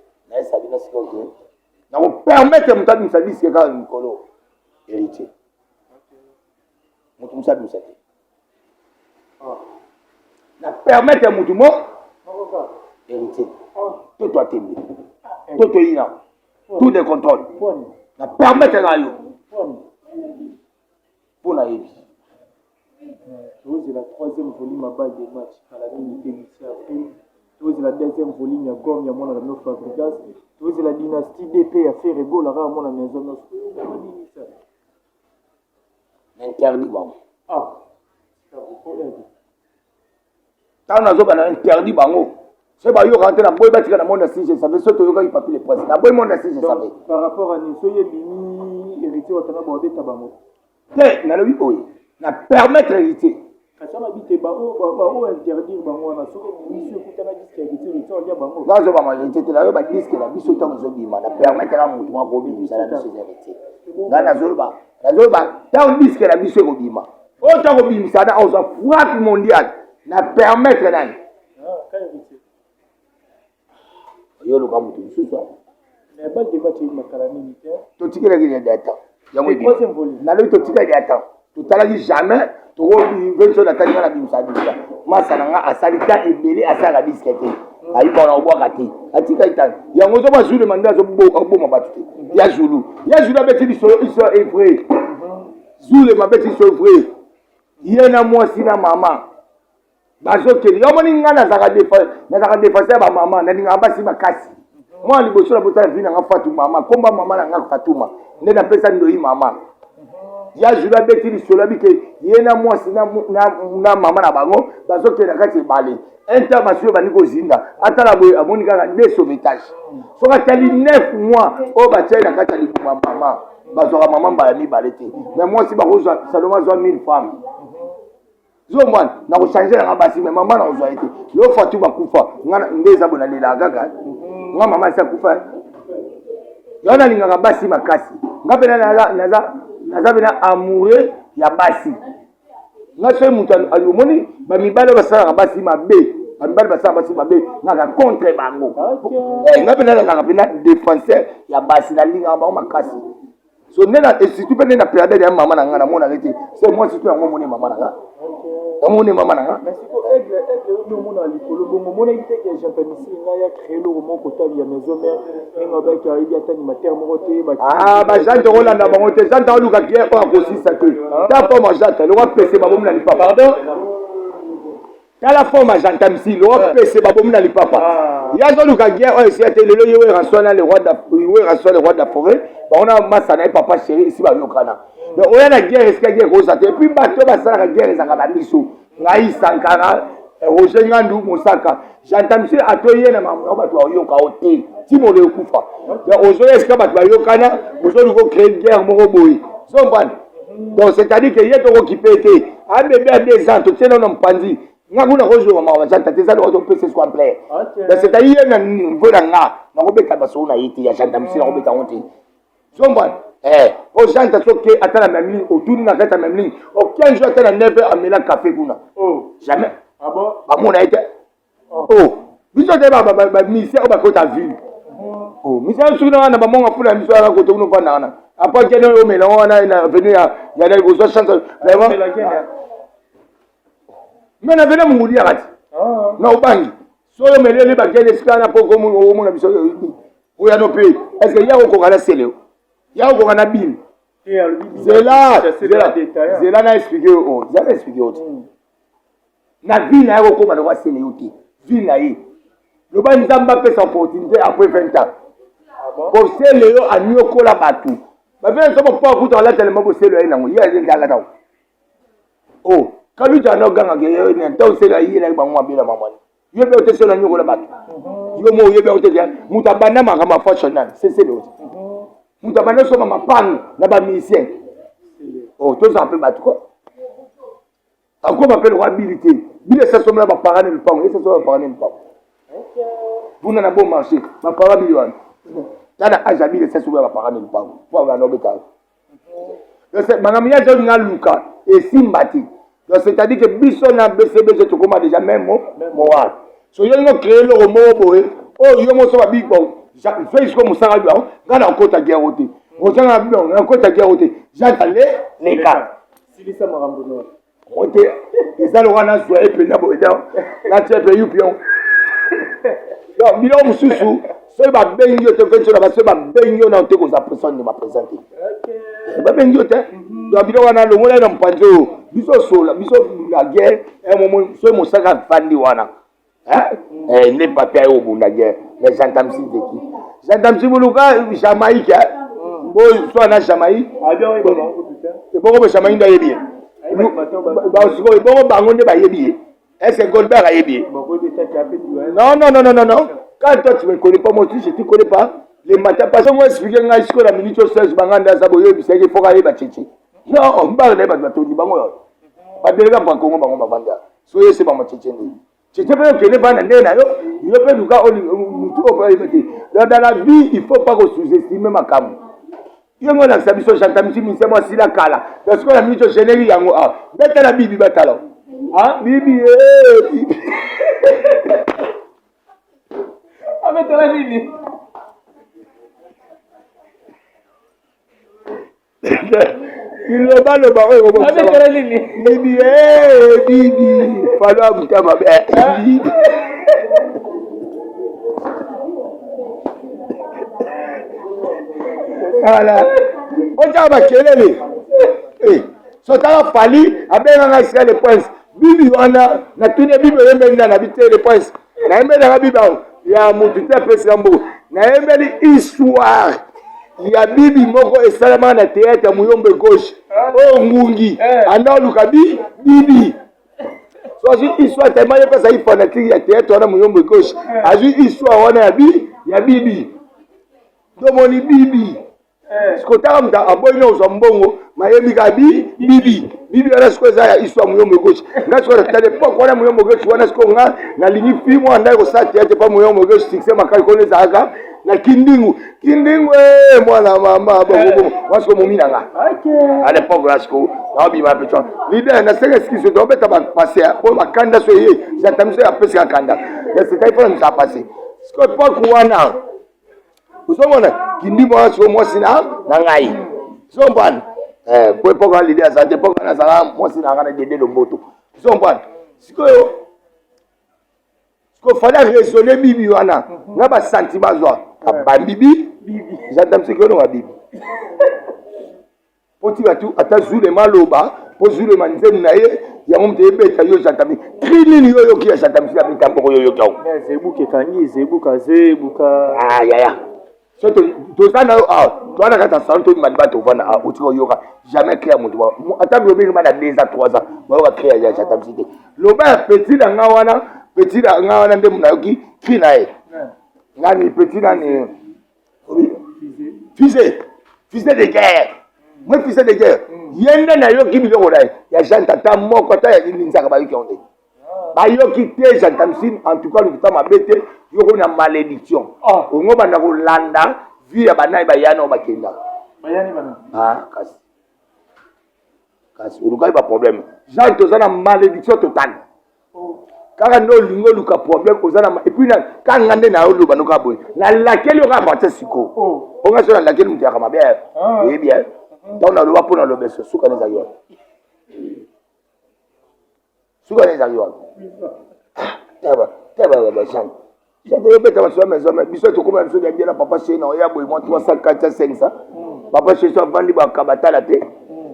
on permet de me service que quand une colo héritier. On ça nous na permettre à mutumo héritier. Tout doit t'aimer. Tout est là. Tout des contrôles. Na permettre à yo. Pour la vie. C'est la troisième volume à bas des matchs à la minute initiale. C'est la deuxième volume à Gorm, à mon ami Fabrigas. C'est la dynastie d'épée à faire égaux, la rare, mon ami Zonos. Interdit, bon. Ah, quand on a interdit, bon. C'est pas yo rentrer dans boy batika na monde si je savais surtout yo ga papier les presse na boy monde si je savais par rapport à Nisoye Bini héritier watana bo beta bango te na le oui na permettre héritier ça m'a dit ba o interdire bango na soki monsieur kutana disque héritier on dia bango là je ba ma héritier te la yo ba disque la biso tango zo bima na permettre la mutu ma ko bi sala biso héritier na zolba tant disque la biso ko bima o tango bima sana on sa frappe mondiale na permettre nani yo lo kamu tu susa mais ba de match ma kalami ni to tikela ki data yango bi na lo to tikela data to tala ki jamais to go bi vention na tani na bi musadika masa nga asalita ebele asala biskete ayi bona obwa kati atika ita yango zo ba jule manda zo bo mabatu ya julu abeti bi so est vrai jule mabeti so vrai yena mwasi na mama bazokeli yo moni ngana zaka défense ba mama na ninga basi makasi moi liboso la botala vina nga Fatuma mama komba mama na nga Fatuma nde na pesa ndoyi mama ya jula beti li sola bike yena mwasi na mama na bango bazokeli kati bale intervention bani ko zinda atala boy amoni kaka de sauvetage soka tali 9 mois o ba tela kati li mama bazoka mama mbala mi balete mais moi si ba ko saloma zo 1000 femmes Zomwan, na ko changer na basi mais maman na ozo été. Yo fatu bakufa, ngana ndeza bona lela gaga. Nga mama sa kufa. Yo na linga basi makasi. Ngapena naza bena amoureux ya basi. Nga so mutu alumoni ba mibale basala basi mabe. Ba mibale basala basi mabe, nga contre bango. Ngapena nga défenseur ya basi na linga ba makasi. So nena et surtout pe nena période ya mama na nga na mona rete. C'est moi surtout yango moni mama na nga. Amone mama na nga. Mais si ko aigle no mona likolo bongo mona ite ke japonais nga ya créer le roman kotali ya maison mère nga ba ka ibi atani mater morote ba. Ah ba jante rolanda bango te jante oluka kier ko akosisa ke. Ta forme jante le roi PC babo mna lipa pardon. Ta la forme jante msi le roi PC babo mna lipa papa. Ya zo luka kier o esi ate lelo yewe rasona le roi da forêt. Ba on a masana papa chéri ici ba yokana. Donc on a la guerre est-ce qu'il y a gros ça et puis bateau ba sala la guerre ezaka ba biso ngai sankara Roger Ngandu Mosaka j'entends monsieur atoye na mama ba to yoka ote ti mo le kufa donc ozo est-ce que ba to yokana ozo luko créer guerre moko boy so mbana donc c'est-à-dire que yeto ko kipete a bébé à 2 ans to tena na mpanzi ngakuna ko zo mama janta teza lo to pese quoi complet donc c'est-à-dire na niveau na nga na ko beka ba so na yiti ya janta monsieur na ko beka honte so mbana aux gens qui attendent la même ligne, autour de la même ligne, aucun jour attend la 9h à Mela Café. Oh, jamais. Ah bon? À mon avis. Oh, vous avez dit, misère, on va côté ville. Oh, misère, je suis là, on a pas pour la mission à côté de nous. Après, il y a un homme, on a venu, il y a des grosses chances. Vraiment. Mais on a venu à mon dire, non, bang. So, on met les baguettes, les scans, pour qu'on ait une mission. Où il y a nos pays. Est-ce qu'il y a un courant à la scellé? Il y a encore un bill. C'est là, na expliqué au. J'ai expliqué au. Na vie na yako koma na sele yote. Vie na yi. Le ba nzamba pesa opportunité après 20 ans. Pour sele yo anyoko la batu. ba vient so pas ku to la tellement ko selo ina ngo ya ngala taw oh kalu jana ganga ge ne taw selo yi na ba ngwa bila mamani yo be ote selo nyoko la ba yo mo yo be ote ya mutabana ma fashion c'est selo mutabana so ma pan na ba musicien oh to ça peut ba quoi encore m'appelle habilité bile ça sommes là ba parane le pang et ça so parane le pang vous n'avez pas marché ma parole bilion tana ajabile ça sommes là ba parane le pang pour la nobeta donc mangamia jo nga luka et simbati donc c'est-à-dire que biso na BCB je te commande déjà même mo wa so yo ngo créer le mo boé oh yo mo so ba big bon fais comme ça nga ngana kota guerre ozanga bien na kota guerre j'attendais les cas silisa marambo no ote ezalo wana zwa epe na boeda na tepe yupion yo bilo mususu so ba bengi te fenso na ba so ba bengi na te ko za personne ne m'a présenté ba bengi te yo bilo wana lo ngona na mpanzo biso sola biso la guerre un moment so mo saka fandi wana ne papier au bunda guerre mais j'entends si de qui j'entends si buluka Jamaïque bo so na Jamaïque abia oui bon bon Jamaïque nda yebi ba siko bongo bango nde ba yebi est-ce que Goldberg a yebi non quand toi tu me connais pas moi tu je te connais pas les matins parce que moi expliquer nga siko la minute 16 banganda za boyo bi seke foka yeba chichi non on parle de ba to di bango ba delega ba kongo bango ba banda so yese ba chichi ndi chichi pe que ne ba na ndena yo pe duka oli mutu o pa yebeti dans la vie il faut pas sous-estimer ma cam. Yo ngona sabiso chantamisi misemo sila kala. Parce que la minute générique yango ah. Beta la bibi batalo. Ah bibi avec la bibi. Il le bat le barreau comme ça. Avec la bibi. Bibi bibi. Falo buta ma bibi. Voilà. On t'a pas kelele. Eh, so t'a fali abenga nga sika le prince. Bibi wana na tune bibi yembe na bité le prince. Na yembe na bibi ya mutu te pesa mbo. Na yembe li histoire. Ya bibi moko esalama na théâtre muyombe gauche. Oh ngungi. Ana luka bibi. So azu histoire tellement ya pesa fanatique ya théâtre wana muyombe gauche. Azu histoire wana ya bibi. Domoni bibi. Skotaka mta aboyina uzambongo mayemi ka bibi wana siko za ya iswa muyombo gauche nga siko ta l'époque wana muyombo gauche wana siko nga na lingi film wana ko sa tete pa muyombo gauche succès makali ko leza aka na kindingu mwana mama bongo wasiko momina nga à l'époque là siko na bi ma pecho leader na seke ski so do beta ba passer pour makanda so ye j'attends ya pesa kanda mais c'est il faut nous ça passer siko époque wana usomona kindimo aso mwasi na ngai sombana po epoka l'idée ça epoka na sala mwasi na ngana dede lomboto sombana sikoyo fallait raisonner bibi wana na ba sentiment zo ba bibi j'entends ce que no bibi poti batu atazule maloba po zule manzemu na ye ya mumte ebeta yo j'entends trini yo ki ya j'entends si abita mboko yo kao zebuke kanyi zebuka ya so to sana to ana kata santo ni madiba to vana utiko yoka jamais créer mutu ata bi obi na 2 ans 3 ans ba yoka créer ya chatamsite loba petit na ngawana nde munayoki kina e ngani petit na ni fils de guerre moi fils de guerre yenda na yoki biloko dai ya jantata moko ta ya linzaka ba yoki onde ba yoki te jantamsin en tout cas le temps mabete yoko na malédiction ongo banda ko landa vie ya banai ba yana ba kenda bayani bana kasi urukai ba problème Jean tozana malédiction totale kaka no lingo luka problème ozana et puis na kanga nde na oluba no ka boy na laquelle ka partir siko onga so na laquelle mutu ya kama bien oui bien donc na loba pona lobe so suka neza yo taba ba Jean j'ai beta sur maison mais biso to comme biso ya bien papa chez na ya boy moi 300 500 papa chez so vandi ba kabatala te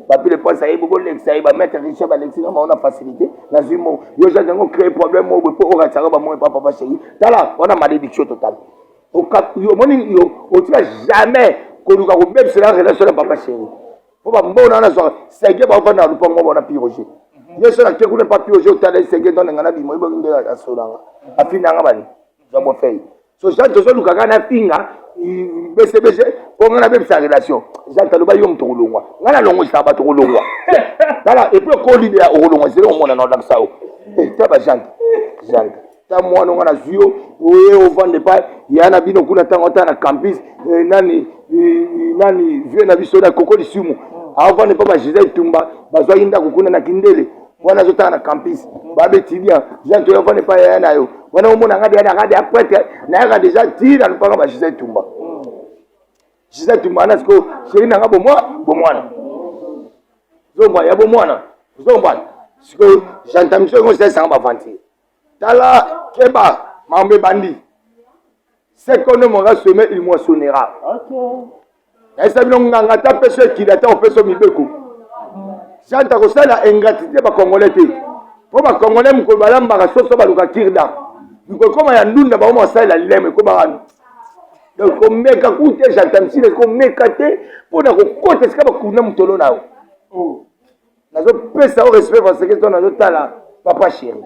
ba pile pas ça y beaucoup l'ex y ba mettre riche ba l'ex on a facilité na zumo yo j'ai donc créer problème mo pour o ratara ba moi papa chez tala on a malédiction totale au cap yo moni yo o tu jamais koluka kobebisela relation na papa chéri po bambona na soka sege bavanda na lupango bona piroger yeso na kekuna pa piroger otala sege dans ngana bimo ibonde la solanga afinanga bani za mo fei so jean tozo lukaka na finga BCBG po ngana bebisa relation jean taloba yo mtolongwa ngana longo sa ba tolongwa tala et puis ko l'idée au longo zelo mona na dans sao taba jean ta mwana ngana zuyo oye ovande pa yana bino kuna tango na campus nani vieux na biso na koko lisumu avande pa ba Gisèle Tumba bazwa inda kokuna na kindele wana zota na campus babe tilia jean to avande pa yana yo wana omona ngadi après na yaka déjà tira mpaka ba Gisèle Tumba Gisèle Tumba na siko chéri na ngabo mwana zomba ya bomwana zomba siko j'entends ngo c'est ça ba vantir tala keba mambe bandi c'est qu'on ne m'aura semé il moissonnera ok et ça bino nganga ta pese kilata o pese mibeko chanta ko sala ingratitude ba congolais te po ba congolais mko balamba ka soso baluka kirda mko koma ya ndunda ba mo sala leme ko ba donc ko meka kute j'entends si ko meka te po na ko kote ska ba kuna mtolo nao oh nazo pesa au respect parce que ton nazo tala papa chéri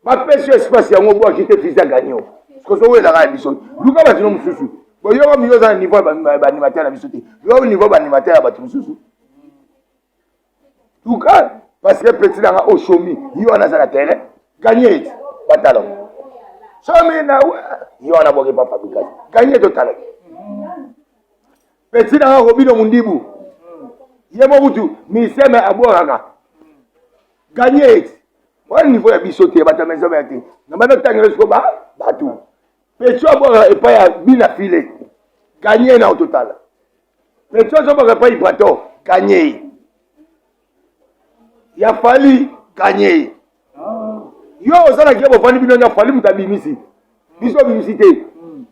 ma pêche espace yango bo akite fils à gagner parce que so wela ka biso luka ba tino mususu bo yo ko miyo za niveau ba animateur na biso te yo niveau ba animateur ba mususu luka parce que petit nga au chomi yo na za la terre gagner batalon chomi na yo na boke papa bikasi gagner total petit nga robino mundibu yemo mutu miseme aboraka gagner wani niveau ya biso te batamezo bete na bana tangela siko batu pecho abora epa ya bina file gagner na au total pecho abora epa ipato gagner ya fali gagner yo osala kiabo fali bino na fali mutabimisi biso bimisi te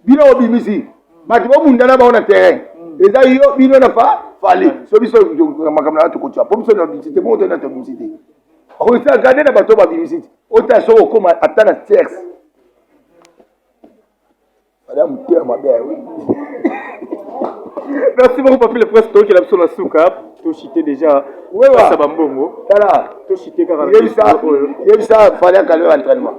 bino bimisi batu bo mundana ba ona terrain eza yo bino na fali so biso makamna to kocha po biso na bimisi te mo to na to bimisi te on s'est regardé na bateau ba bimisite ota so comme atana sexe madame Pierre ma bien oui merci beaucoup papi le presse to qui la sur souka to chité déjà ouais ça bambongo tala to chité car yebisa fallait caler l'entraînement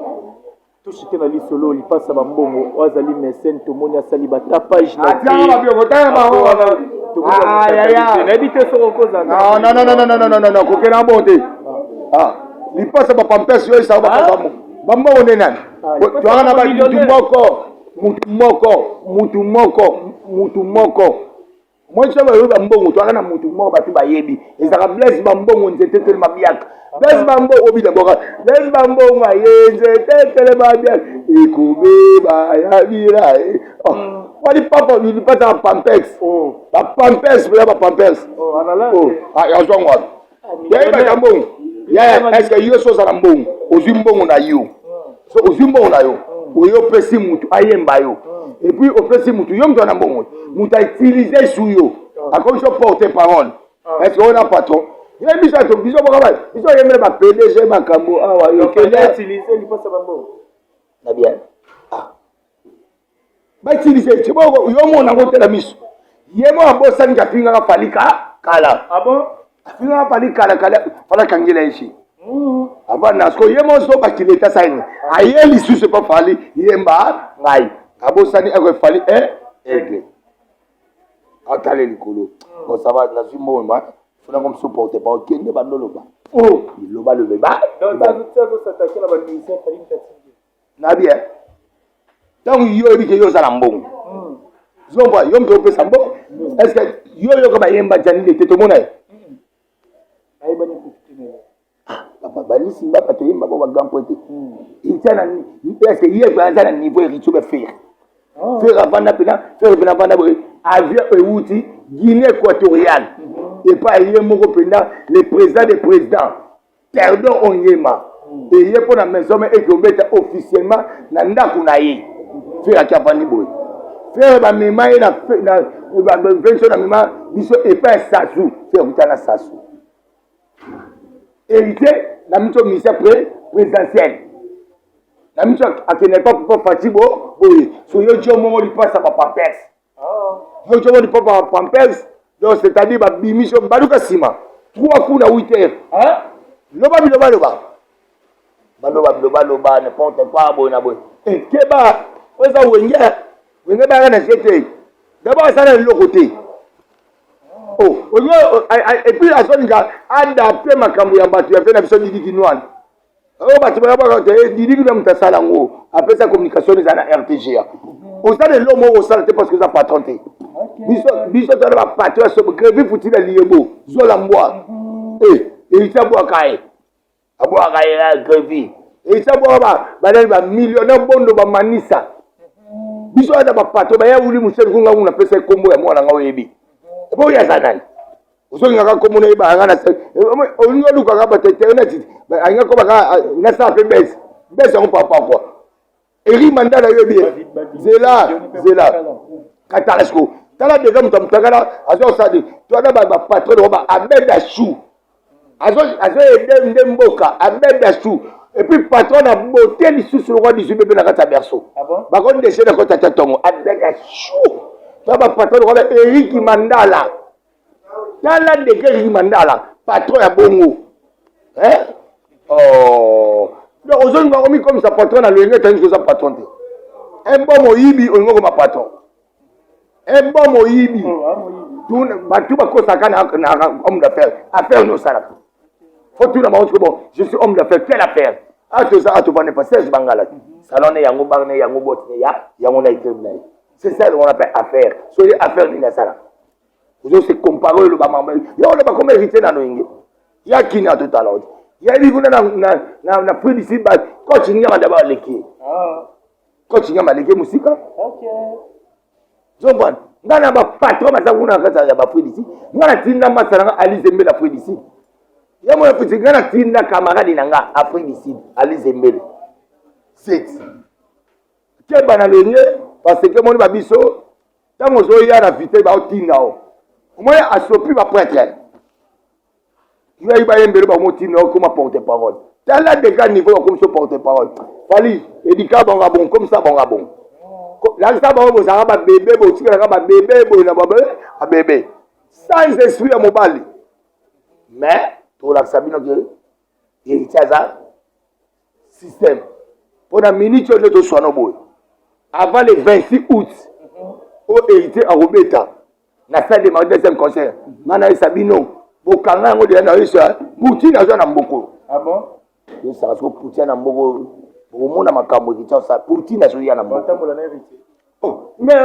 to chité na li solo li passe bambongo wazali mécène to moni asali ba tapage na tia ba bio kota ba na bité so koza non kokena bonté ah li passe ba pampes yo isa ba bambo one nani tu ana ba mutu moko moi je vais ba mbongo tu ana mutu moko ba tu ba yebi ezaka bless ba mbongo nzete tele mabiaka bless ba mbongo obi d'abord bless ba mbongo nzete tele mabiaka ikobe ba ya bira wali papa li passe ba pampes ba pampes ya zo ngwa ya ba tambongo ya est-ce que yo so sala mbongo ozimbongo na yo so ozimbongo na yo oyo pesi mutu ayemba yo et puis opesi mutu yo mtona mbongo mutu a utiliser sur yo a comme ça porter parole est-ce que on a patron il biso to biso bokaba biso yemele ba PDG makambo awa yo kele utiliser li pasa bambo na bien ba utiliser tiboko yo mona ngotela miso yemo abosa nga pinga falika kala abo afina pali kala fala kangela ishi abana sko yemo so bakileta saini ayeli suse pa fali yemba ngai abosani ako fali ege akale likolo ko sava na zimo ma funa comme supporter pas kende bandoloba loba le beba donc ça s'attaquer la bonne mission fali mtatindi na bien donc yo ebike yo sala mbongo zomba yo mto pesa mbongo est-ce que yo ko ba yemba jani de teto mona papa balisi mbapa to yimba ba grand pointe itana est-ce que hier ba zana niveau ritu be faire avant pena avion euti Guinée équatoriale et pas hier moko pena le président des présidents perdon onyema et hier pour la maison mais et que officiellement na ndako na ye faire ka vandi boy faire ba mema na ba pension na mema biso et pas sasu faire utana sasu hérité la mission ministère présidentiel la mission à qui n'est pas pour Fatibo oui so yo jo momo li passe à papa pes Yo tu vois papa Pampers. Donc c'est-à-dire ba bimission baluka sima. 3 coups na 8 heures. Hein? Loba. Baloba n'importe quoi bon aboy. Eh keba, oza wenge ba na chete. D'abord ça na le côté. Oh, et puis la zone a adapté makambo ya batu ya fait na biso didi kinwan. Oh batu ba ba didi ki na sala ngo. Après sa communication les ana RTGA. Au stade de l'homme au stade parce que ça patron té. Biso ta ba patron so grevi futi na liebo. Zola mbwa. Et ça boit kae. Abwa kae la grevi. Et ça boit ba millionnaire bondo ba manisa. Biso ada ba patron ba ya uli musel kunga una pesa kombo ya mwana nga webi. Bo ya sanani. Usonga ka komuna iba ngana se. Olingo luka ka ba internet. Ba anga ko ba na sa pe bes. Bes on papa quoi. Eri mandala yebi. Zela. Katalesko. Tala de gam tam tagala azo sadi. Tu ada ba patron ba abeda chou. Azo ndemboka abeda chou. Et puis patron a beauté li sous le roi du bébé na kata berceau. Ah bon? Ba kon déchet na kota tongo abeda chou. Baba patron wala Eric Mandala. Tala de Eric Mandala, patron ya bongo. Hein? Oh. Donc aujourd'hui on va remis comme ça patron à l'engagement tant que ça patron. Un bon moyibi on va comme patron. Un bon moyibi. Tout batu ba ko sakana na homme d'affaires. Affaire no sala. Faut tout d'abord que bon, je suis homme d'affaires, quelle affaire? Ah tout ça à tout pas pas Serge Bangala. Salon yango barne yango botne ya yango na itemna. C'est ça qu'on appelle affaire. Soyez affaire ni nasala. Vous aussi comparer le bamamba. Ya on pas comme hérité na noinge. Ya kina tout à l'heure. Ya bi kuna na frère ici ba coach nyama d'abord leki. Ah. Coach nyama leki musika. OK. Zomban. Ngana ba patron ba kuna kata ya ba frère ici. Ngana tinda masala Ali Zembe la frère ici. Ya mo petit ngana tinda camarade nanga Afrique du Sud Ali Zembe. C'est. Quel banalenier parce que mon babiso tant on zoya na vite ba otinga o moi asopi ba prêtre il va y ba yembele ba motinga o comme porte-parole tala de quel niveau comme ce porte-parole fali édika bon comme ça bon là ça bon ça ba bébé bo tika ba bébé bo na ba bébé sans esprit à mobile mais pour la sabino que il tient système pour la minute de soin no boy avant le 26 août, au hérité à Robeta, la salle de ma deuxième concert, Nana et Sabino, Bokanga, on dit à Naïsa, Poutine a joué à Mboko. Ah bon? Je sais que Poutine a Mboko, au monde à ma cambo, Poutine a joué à Mboko. Mais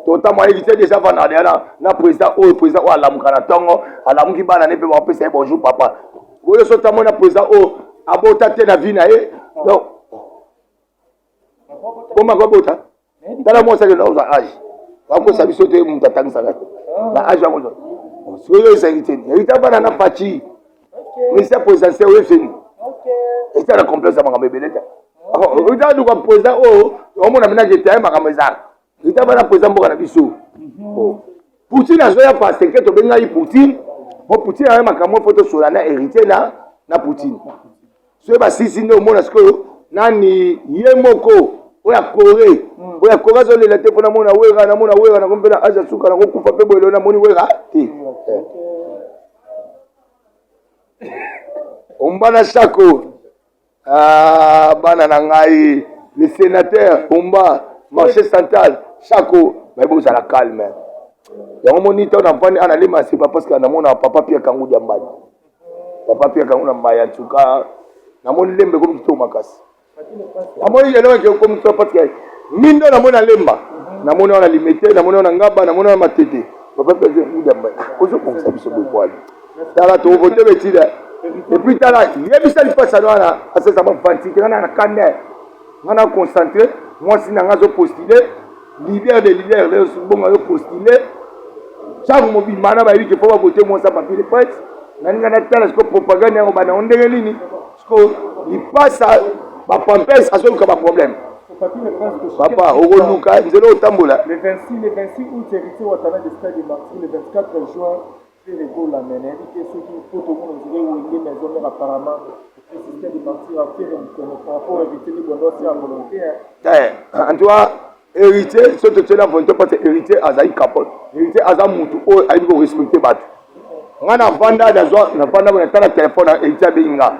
totalement hérité déjà na président ou à la Moukana Tongo, à la Moukibana ne peut pas passer bonjour papa. Vous êtes totalement na président ou à Botate na vie na donc. Comment bota tala mo sa no za age wa ko sabi sote mu tatang sa la age wa mo so yo sa ngiteni ngita bana na pachi ministère présidentiel o fini OK et ça la complexe ma ngamba beleta o ta du ko président o mo na mina je tay ma ngamba za ngita bana président mboka na biso Poutine a zoya pa 5 to benga yi Poutine mo Poutine a makambo photo sur na hérité na Poutine so ba sisi no mo na sko nani yemoko oya Corée zo le late pona mona wera na kombela aja suka na kokufa pe boelo na moni wera ti Ombana Sako bana na ngai le sénateur Omba marché central Sako mais bon ça la calme yango moni to na vandi ana lima c'est pas parce que na mona papa Pierre Kangu diambani papa Pierre Kangu na mbaya tuka na moni lembe comme to makasi amoni yelo ke comme to parce que mindo na mona lemba na mona na limité na mona na ngaba na mona na matete papa Pierre Kangu diambani ozo comme ça biso de poil tala to voter betida et puis tala yebisa li passa na asa ça va fantique na kande ngana concentré moi si na ngazo postuler leader de leader le bon ngazo postuler chaque mobile mana ba yiki faut voter moi ça papier de presse nani ngana tala ko propagande ngo bana ondenge lini ko il passe ba pampes aso ko ba problème papa ogonuka nzelo otambola le 26 août hérité watana de stade de Martyr le 24 juin c'est le goal la mener et ceux qui faut tout le monde dirait où il est maison mais apparemment le système de Martyr a fait une par rapport à éviter les bonheurs c'est à volonté en toi héritier soki totie na volonté parce que héritier azali capote héritier aza mutu oyo ayebi korespecte bato nga navanda natala telefone na héritier abengi nga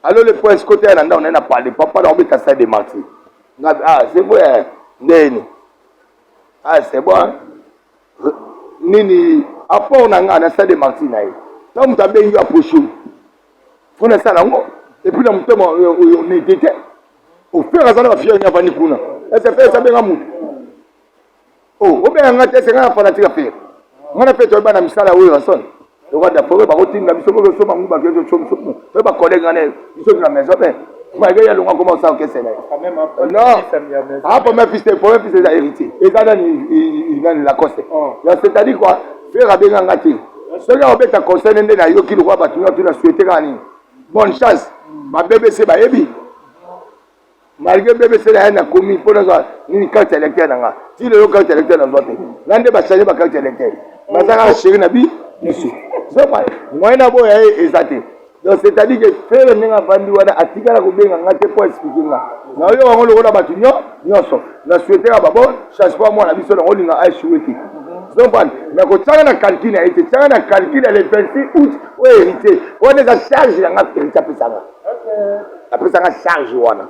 alors le prince côté ya na ndako naye na parle papa na obeta sa de martyr nga c'est vrai ndeni c'est bon nini apport na nga na sa de martyr na ye ntango moto abengi approche fo nasala yango epuis na motema onete te ofere aza na bafiere ni avandi kuna ese fere esabenga mutu obenga nga te ese nga na fanatique afere nga na mpe toyeba na misala oyo asone okwada fo bakotinga biso bokosoma ngu bakezo somo to bakolege nga ne biso na maison mpe malgré ya longa comment ça okesena non premier fils eza héritier eza nani Lacoste c'est-à-dire quoi fere abenga nga te soki obeta conseil nde nayoki lokwa bato nyonso na souhaite kaka nini bonne chance babebese bayebi malgré BBC na ye na komi mpo nazwa nini carte électeur na nga ti lelo carte électeur nazwa te nga nde bachange bacarte électeur baza kaka chéri na biso zoma moyen na boya ye eza te donc c'est-à-dire que fere ndenge avandi wana atikala kobenga nga te mpo explike nga nayoka yango lokola bato nyonso na souhaite ka babo change mpo mwana biso nango olinga aéchoué te zompane mais kotianga na calcul na ye te tianga na calcul ya le 26 août oyo héritier wana eza charge yanga héritier apesanga charge wana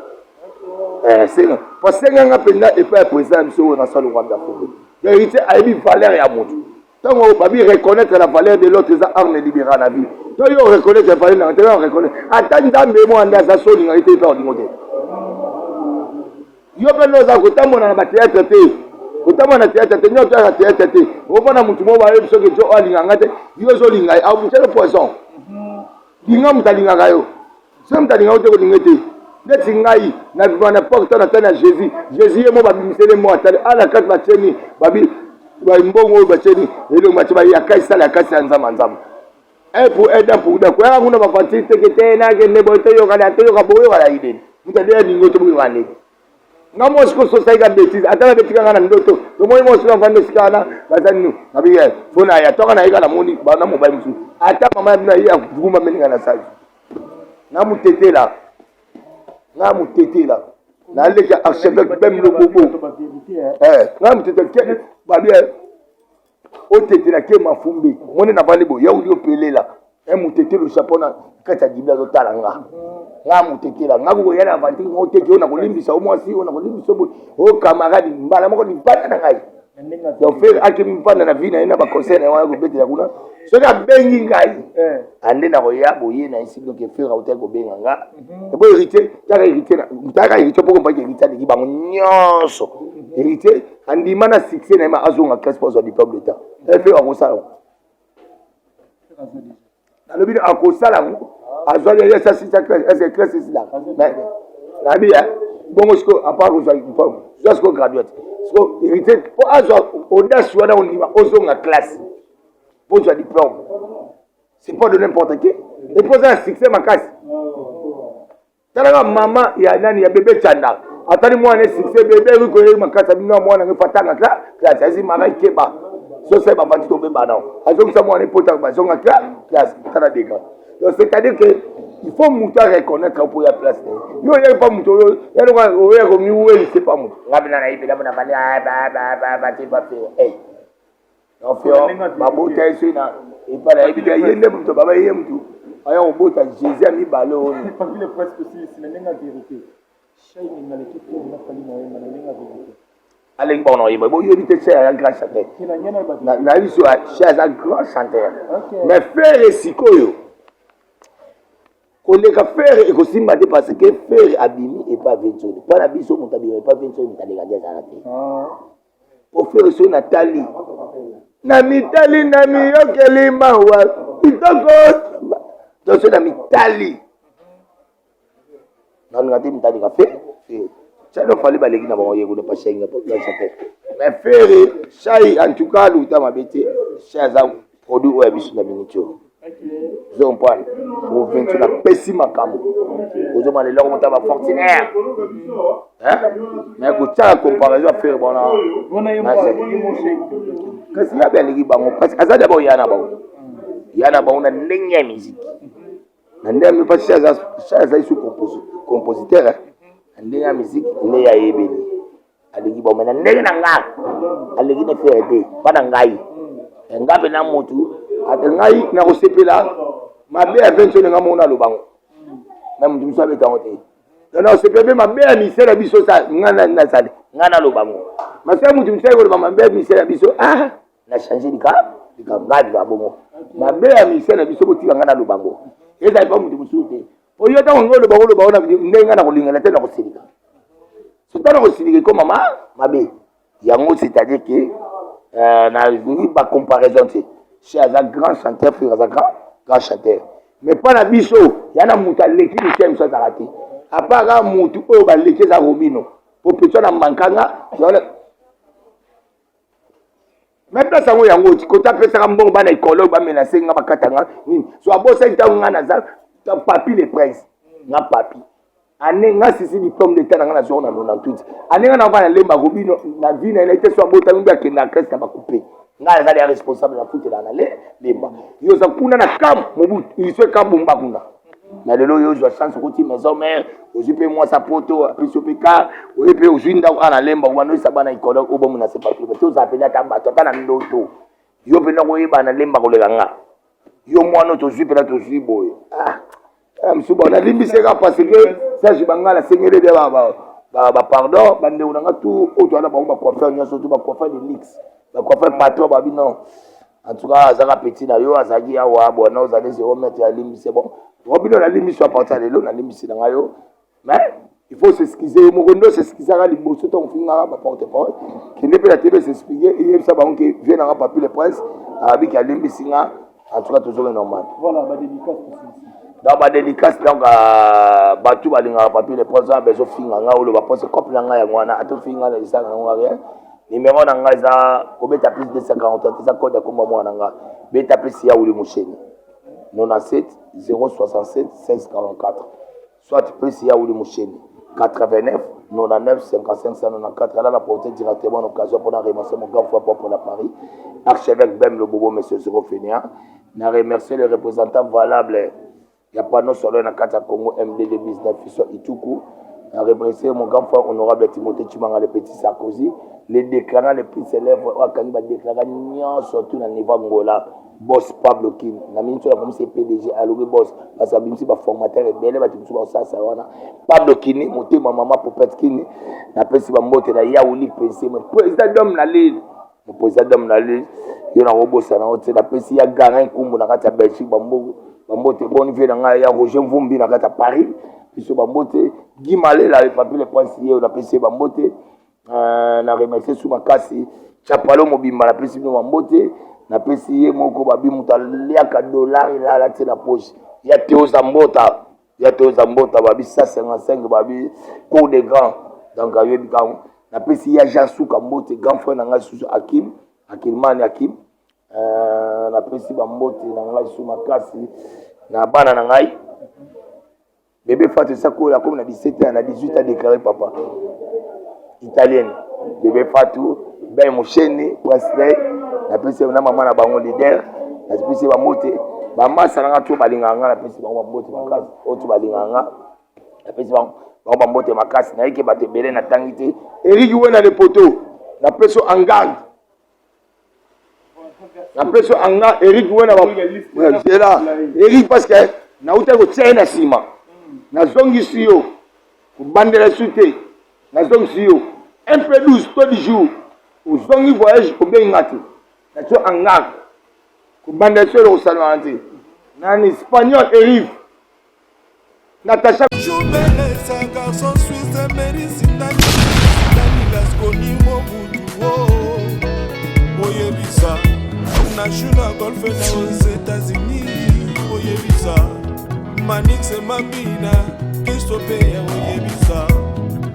c'est pour ça nga penda et pas président biso na solo Rwanda Congo héritier ayebi valeur ya moto tango babi reconnaître la valeur de l'autre za arme libérale na vie to yo reconnaître la valeur na te reconnaître ata ndambe mo anda za soli nga ite pa ndimote yo pe no za kotamona na bathéâtre te kotamona na théâtre te nyoto ya théâtre te opona mutu mo ba yebiso ke jo alinga ngate yo zo linga a bu le poisson linga mutalinga gayo so mutalinga ote ko lingete neti ngai na vivana porte na tana Jésus ye mo babimisele mo atale ala kat bacheni babi mbongo bacheni ele machi ba yakaisa la kasi nzama pour aider pour da kwa nguna bafanti tekete na ke ne boto yo kana to yo ka boyo wala ide mutade ni ngoto bwi wane ngamo siko society ka bêtise atala betika ngana ndoto to moyo mo sina vande sikana bazani nabiye fona ya toka na ikana moni ba na mobile musu ata mama na ya vuma meninga na saji na mutetela na leka archevêque même le bobo na mutetela babia otetela ke mafumbi moni na vali bo ya uli opelela mutetela japona kata dibla zo talanga nga mutetela nga ko yana vanti ngo teke ona kolimbisa omwasi ona kolimbisa o camarade mbala moko ni bana na ngai donc faire akimi mpanda na vina ina ba conseil na wa ko betela kuna so ka bengi ngai ande na roya boye na isi donc faire hotel ko benga nga e bo héritier taka héritier poko mpa héritier de bango nyonso héritier andi mana succès na ma azonga 15% du peuple d'état e fait en sala alobi akosala azwali ya sa sita classe est-ce que classe c'est là mais la bien bon siko à part que je suis graduate so héritier pour azwa audace wana on dit ozonga classe pour un diplôme c'est pas de n'importe qui et pour un succès ma casse tala maman ya nani ya bébé chanda atali mwana succès bébé ko ye makasa bino mwana ngepatanga classe asi marai keba so c'est pas parti tomber banao azonga sa mwana pota bazonga classe tala dega donc c'est-à-dire que il faut muta reconnaître pour la place yo y a pas muto yo ya lo ko ya ko mi we c'est pas muto ngabina na ibe ngabina bani ba ti ba fe non fio babuta isina ipara ibe ya yende muto baba yeye mutu aya obota Jésus ami balo ni pas le presque aussi c'est la vérité chez ni na l'équipe na fali na la vérité allez bon non il bo yo dit c'est un grand chanteur na biso c'est un grand chanteur mais faire sikoyo koleka faire et kosimba te parce que faire abimi et pas venture pas la biso mutabima et pas venture mutaleka dia zarate pour faire ce natali na mitali na miyokeli mawa itoko donc na mitali na ngati mitali ka fait ça ne fallait pas les gars bon yego ne pas chenga pour ça mais faire chai en tout cas luta mabete chez un produit ou biso na miniature zone point pour venir la pessima kamo ozo male lo monta ba fortunaire mais ko tsa comparaison à faire bon là kasi ya belle ki bango parce que azada ba yana ba una ndenge musique na ndenge pas chaza su compositeur ndenge musique ne ya yebeli aleki bon maintenant ndenge na nga aleki ne faire te pas na ngai ngabe na motu ate ngai na kosepela mabe ya venso nga mona lobango même tu sabe ta hote non c'est pas mabe ya misela biso sa ngana na sale ngana lobango masa mutu msai ko mabe ya misela biso na changer dika ngadi ba bongo mabe ya misela biso ko tika ngana lobango eza ba mutu musute oyo ta ngolo ba na ndenga na kolingana te na kosilika sotana kosilika ko mama mabe yango c'est-à-dire que na ba comparaison c'est un grand chanteur frère un grand chanteur mais pas na biso yana mutu aleki ni ça arrêté à part mutu oyo ba leki za robino pour peut-être na mankanga maintenant ça yango ti kota pesa mbongo ba na ikolo ba menacer nga bakatanga nini so abosa ntango nga na za papi les princes nga papi ane nga sisi diplôme d'état nga na zona 98 ane nga na ba na lemba robino na vie na été so abota mbi akenda kresta ba couper nga za les responsable na foot na lemba yo za kuna na kam mobutu iso kam bomba kuna na lelo yo zo chance ko ti maison mère ozipe moi sa poto pisopeka ozipe ozinda ana lemba wana isa bana ikolo obo muna se papi to za pela tamba to kana ndoto yo pena ko yiba na lemba ko lega nga yo mwana to zipe na to zibo msuba na limbise ka parce que ça je bangala sengele de ba pardon bande unanga tout auto ana ba coiffeur nyoso to ba coiffeur de luxe ba coiffeur patron ba bino en tout cas azaka petit na yo azaki awa bona ozali 0 mètre ya limbise bon robino na limbise à partir de là na limbise na yo mais il faut s'excuser mokondo s'excuser à liboso to mfinga ba porte-parole qui n'est pas la télé s'expliquer et ça ba on qui vient na papier le prince avec ya limbise nga en tout cas toujours normal voilà ba dédicace dans ma dédicace donc batu balinga papier le prince bezo finga nga olo ba pose couple nga ya mwana ato finga na isa nga rien numéro na nga za obeta plus de 50 ça code comme moi na nga beta plus ya uli musheni 97 067 1644 soit plus ya uli musheni 89 99 55 194 là la portée directement en occasion pour remercier mon grand frère pour la Paris archevêque Bem le bobo monsieur Zéro Fénia na remercier les représentants valables il y a pas non seulement dans Kata Congo MDD business Fiso Ituku na remercier mon grand frère honorable Timothée Chimanga le petit Sarkozy les déclarants les plus célèbres wakani ba déclarant nyon surtout na niveau Angola boss Pablo Kin na minso la comme c'est PDG alogue boss parce que bimsi ba formateur et belle ba timsu ba ça wana Pablo Kin monté ma maman Popette Kin na pesi ba mbote na yaouli pensé mais président d'homme na lille mon président d'homme na lille yo na robosa na ote na pesi ya garin kumbu na kata Belgique ba mbote bon vie na nga ya Roger Mvumbi na kata Paris biso ba mbote Guy Malé la papier le princier na pesi ba mbote na remercier sous makasi chapalo mobimba na pesi no mbote na pesi ye moko babi mutalia ka dollar la la tena poche ya Théo Zambota babi 155 babi cour des grands donc ayo bikam na pesi ya Jansou Kambote grand frère na nga sous Hakim na pesi ba mbote na nga sous makasi na bana na ngai bébé Fatou Sakola comme na 17 ans na 18 ans déclaré papa italienne bébé Fatou ben mosheni Presley na pesi na mama na bango leader na pesi ba mote ba masa na to balinganga na pesi bango ba mote makasi oto balinganga na pesi bango ba mote makasi na yeke batebele na tangite Eric wena le poteau na peso angard na peso anga Eric wena ba là Eric parce que na uta ko tena sima na zongi siyo kubandela sute na zongi siyo un peu 12 tous les jours au zongi voyage au bengati na to anga kubandela sute au salon na espagnol Eric Natacha Joubele sa garçon suisse médicine Danilas koni mobutu oyebisa National Golf aux États-Unis oyebisa Manix et Mambina Christophe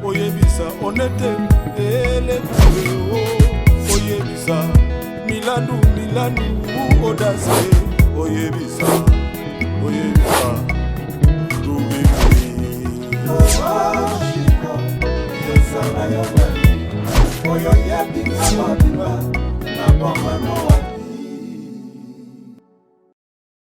oyebisa Onete ele oyebisa Milanu Odase oyebisa Oyo yebi na mabima na bomba no